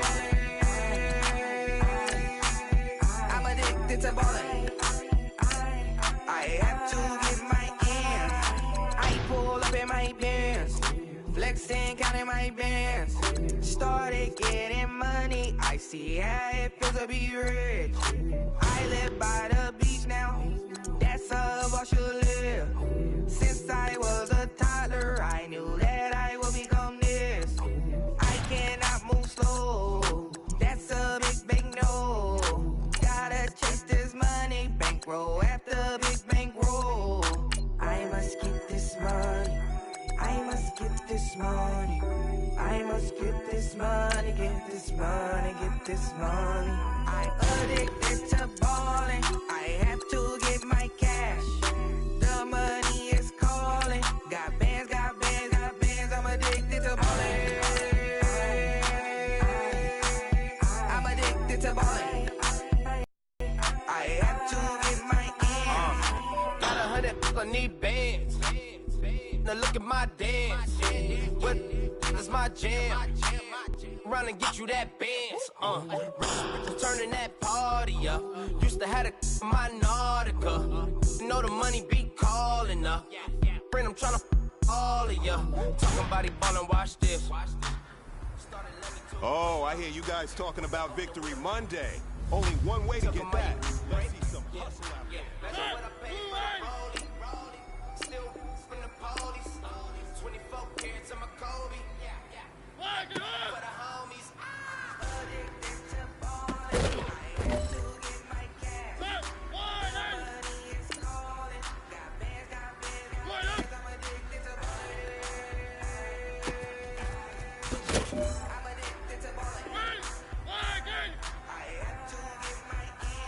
Speaker 9: I'm addicted to ballin'. I have to get my ends. I pull up in my pants, flexing, counting my bands. Started getting money, I see how it feels to be rich. I live by the beach now, that's how I should live. Since I was a toddler, I knew that I would become this. I cannot move slow, that's a big no. Gotta chase this money, bankroll after big bankroll. I must get this money, I must get get this money. I must get this money, get this money, get this money. I addicted to balling. I have to get my cash. The money is calling. Got bands, got bands, got bands. I'm addicted to balling. I'm addicted to balling. I have to get my ends. Got 100, I need bands. Now look at my dance. What is my jam? Run and get you that bands. Turning that party up. Used to have a my Nautica. Know the money be calling up. Friend, I'm tryna all of ya. Talking about it ballin', watch this.
Speaker 8: Oh, I hear you guys talking about Victory Monday. Only one way to get that. Let's see some hustle out there.
Speaker 9: Still from the police. 24 carats of my Kobe. For the homies. Addicted to balling. I have to get my cash. Money is calling. Got bands, got bands, got bands. I'm addicted to balling. I'm addicted to balling. I have to get my ends.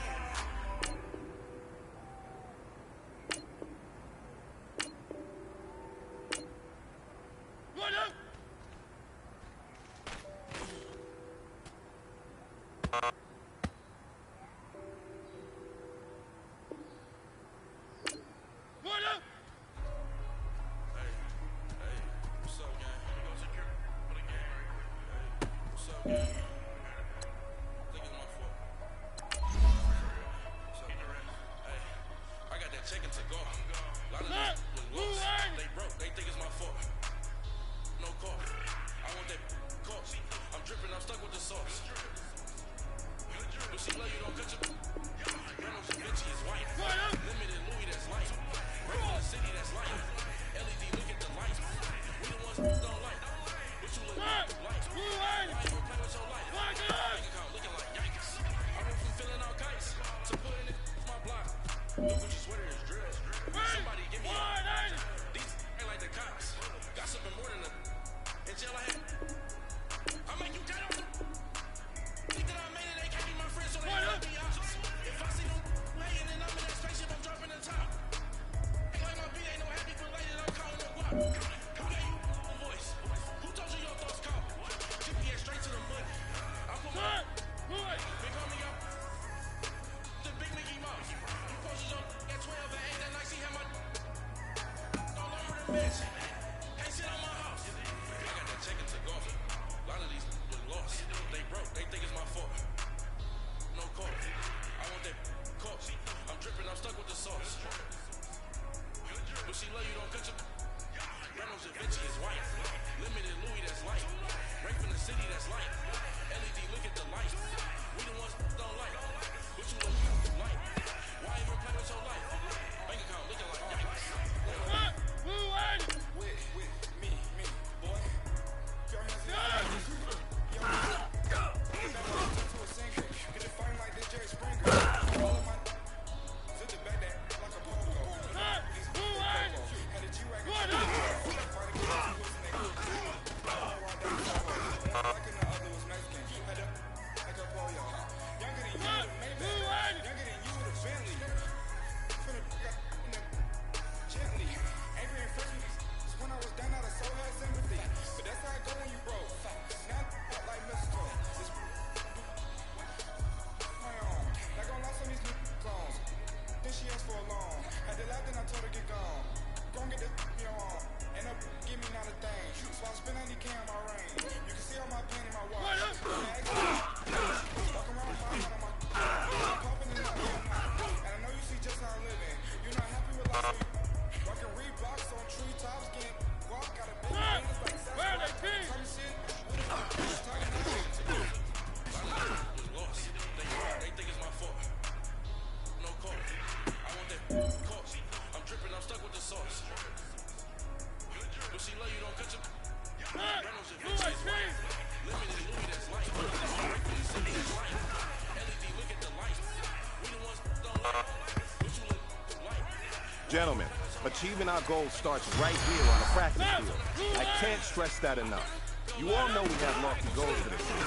Speaker 8: Gentlemen, Achieving our goal starts right here on the practice field. I can't stress that enough. You all know we have lofty goals for this season.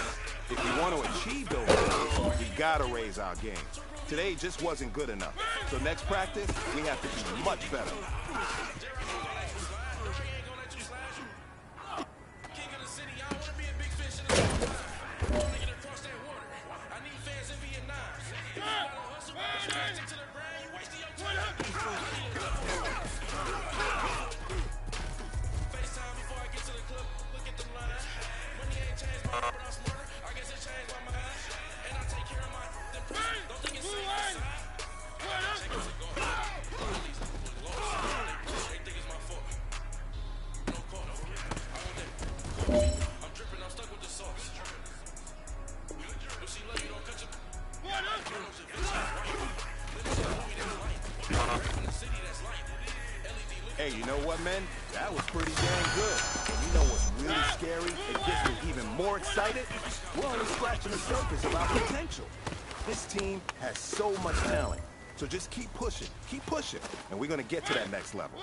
Speaker 8: If you want to achieve those goals, we gotta raise our game. Today just wasn't good enough. So next practice, we have to be much better. Hey, you know what, man? That was pretty dang good. And you know what's really scary? It gets me even more excited. We're only scratching the surface of our potential. This team has so much talent. So just keep pushing, and we're gonna get to that next level.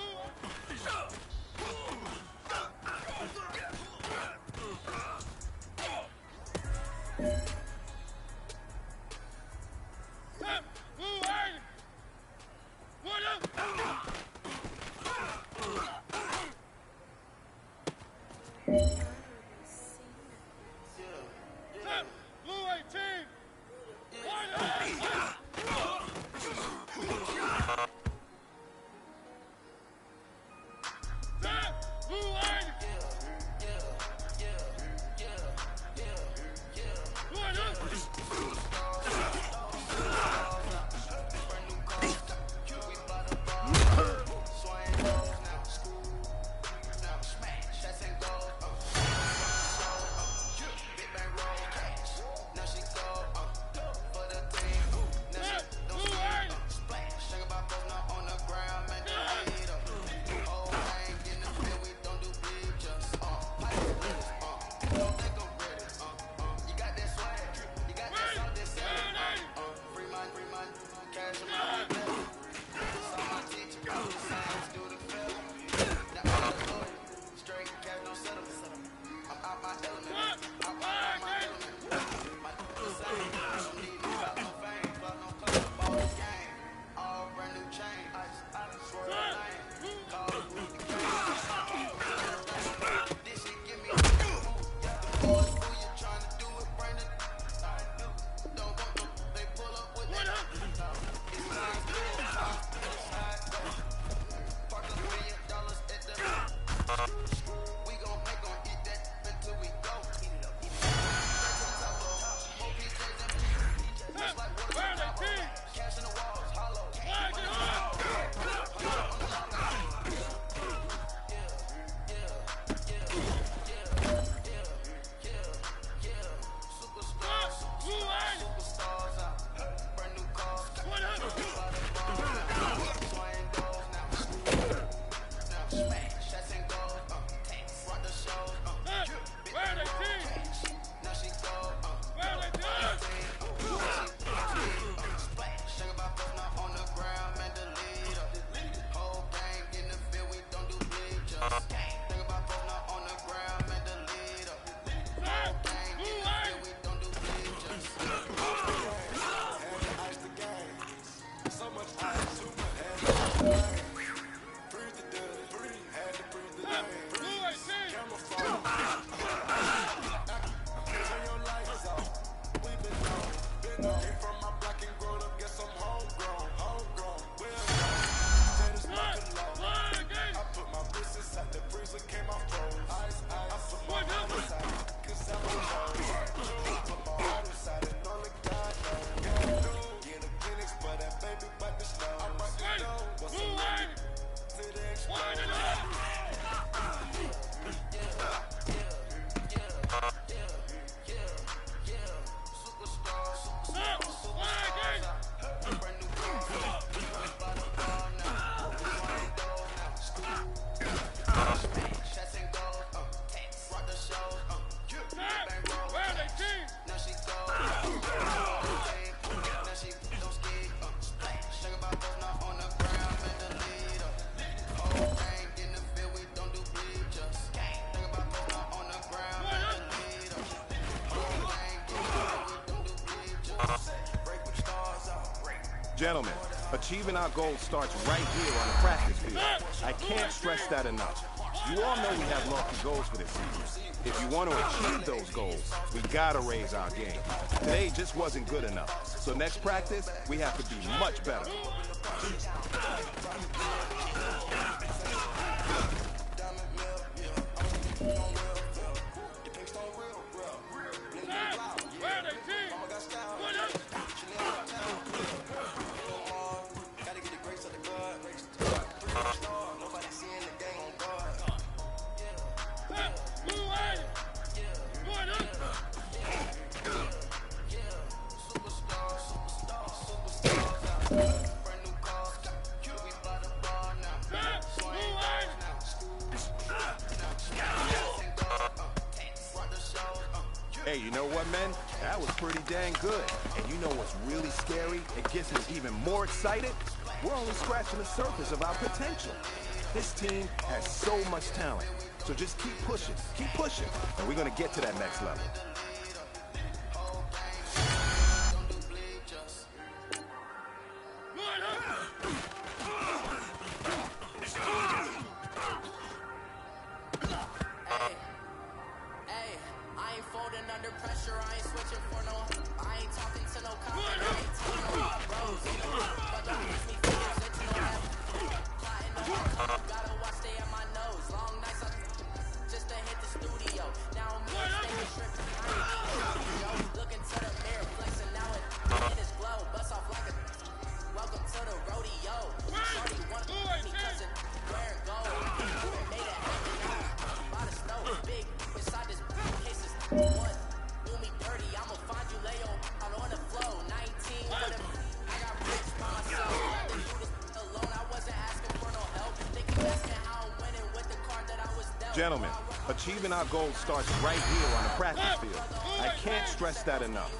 Speaker 8: Gentlemen, achieving our goals starts right here on the practice field. I can't stress that enough. You all know we have lofty goals for this season. If you want to achieve those goals, we gotta raise our game. Today just wasn't good enough. So next practice, we have to be much better. Hey, you know what, men? That was pretty dang good. And you know what's really scary? It gets me even more excited. We're only scratching the surface of our potential. This team has so much talent. So just keep pushing, and we're gonna get to that next level. Gentlemen, achieving our goals starts right here on the practice field. I can't stress that enough.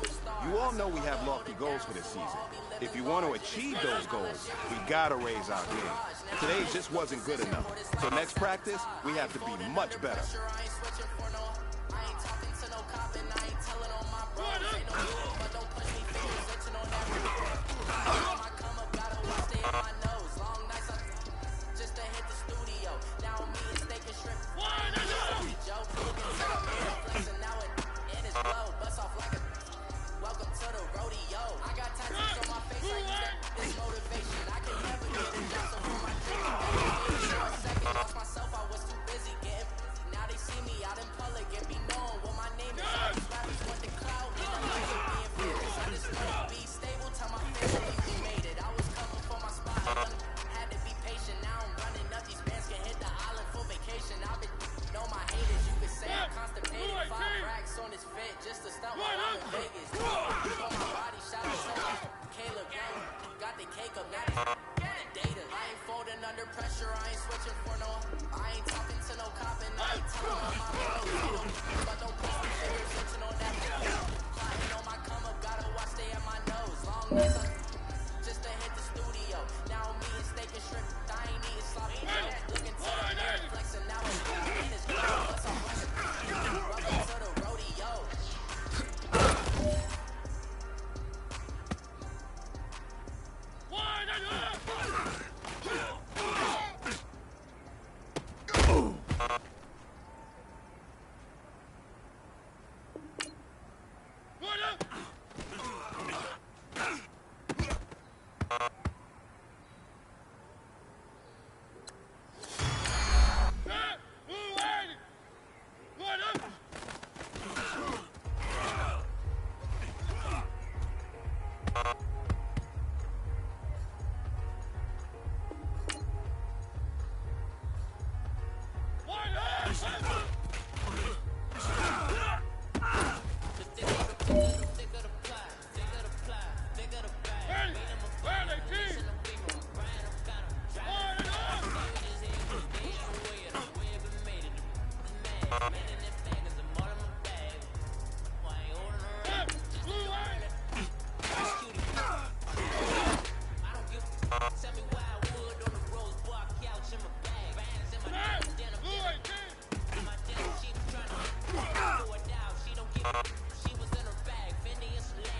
Speaker 8: You all know we have lofty goals for this season. If you want to achieve those goals, we gotta raise our game. Today just wasn't good enough. So next practice, we have to be much better.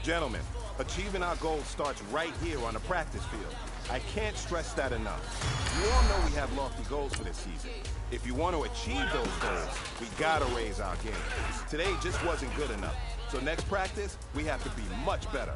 Speaker 8: Gentlemen, Achieving our goals starts right here on the practice field. I can't stress that enough. You all know we have lofty goals for this season. If you want to achieve those goals, we gotta raise our game. Today just wasn't good enough. So next practice, we have to be much better.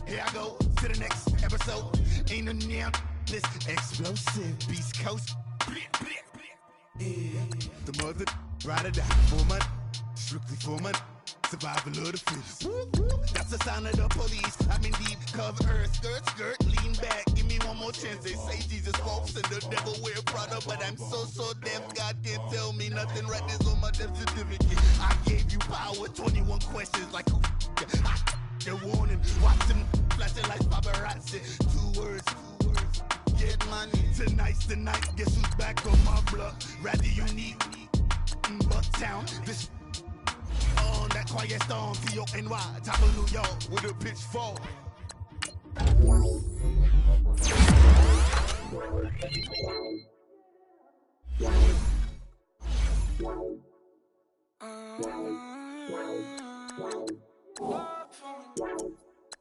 Speaker 6: Here I go to the next episode. Ain't no damn this explosive Beast Coast. Yeah. The mother ride or die for money, strictly for money. Survival of the fittest. That's the sign of the police. I'm in deep cover earth. Skirt, lean back. Give me one more chance. They say Jesus walks and the devil wear Prada, but I'm so deaf. God can't tell me nothing. Right this on my death certificate. I gave you power. 21 questions like who? The warning. Watch them flashing like paparazzi. Two words. Get money. Tonight's the night. Guess who's back on my block? Rather unique. Bucktown. This. On that quiet storm, T-O-N-Y, top of New York, with a pitchfork.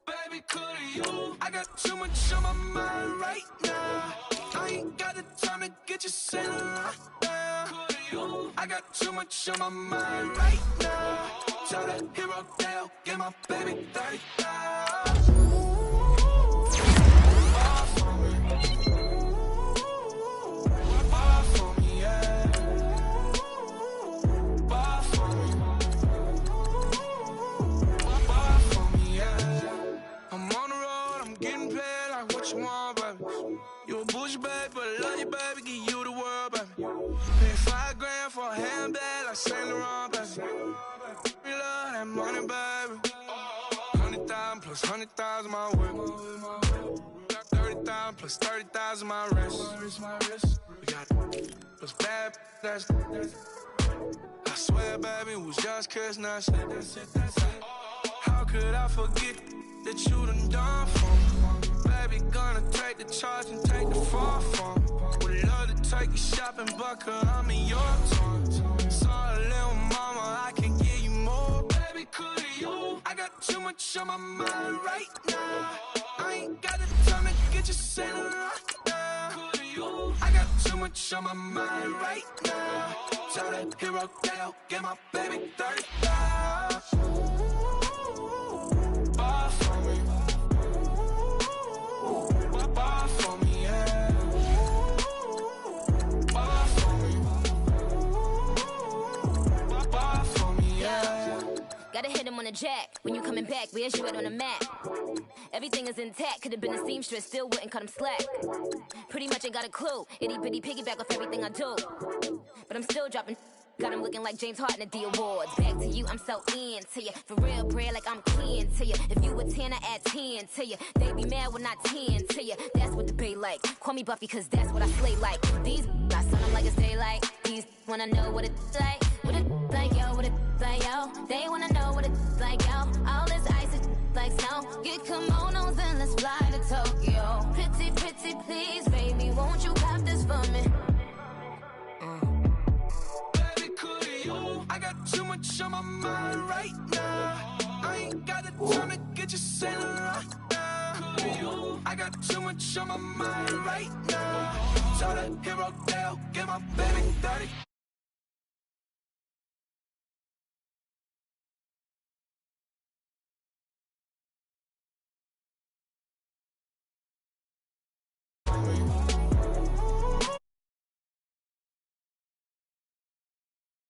Speaker 9: Baby, could you? I got too much on my mind right now. I ain't got the time to get you sailing right now. Could you? I got too much on my mind right now. Tell that hero Dale, get my baby 30,000. Bar for me. Bar for me, yeah. Bar for me. Bar for me, yeah. I'm on the road, I'm getting paid like what you want, baby. You a bougie, baby, but I love you, baby. Give you the world, baby. Pay $5 grand for a handbag like Saint Laurent, baby. We love that money, baby. 100,000 plus 100,000 my way. Got 30,000 plus 30,000 my wrist. We got plus bad, that's I swear, baby, it was just kiss, that's it. How could I forget that you done for me? Baby, gonna take the charge and take the fall from me. Would love to take you shopping, but cause I'm in your town. Sorry, little mama, I can give you more. Baby, could you? I got too much on my mind right now. I ain't got the time to get you sailing right now. Could you? I got too much on my mind right now. Tell that hero Dale, get my baby 30,000. Bar for me. Bar for me, yeah. Bar for me. Bar for me, yeah.
Speaker 7: Gotta hit him on the jack. When you coming back, where's you at on the map? Everything is intact. Could've been a seamstress, still wouldn't cut him slack. Pretty much ain't got a clue. Itty bitty piggyback off everything I do. But I'm still dropping. Got him looking like James Harden at the awards. Back to you, I'm so into you. For real, bread, like I'm kin to you. If you a 10, I add 10 to you. They be mad when I 10 to you. That's what the bay like. Call me Buffy, cause that's what I slay like. These, I son them like it's daylight. These wanna know what it's like. What it like, yo, what it like, yo. They wanna know what it's like, yo. All this ice is like snow. Get kimonos and let's fly to Tokyo. Pretty, pretty, please, baby, won't you pop this for me?
Speaker 9: I got too much on my mind right now. I ain't got the time to get you sailing right now. I got too much on my mind right now. Tell that hero Dale, get my baby 30.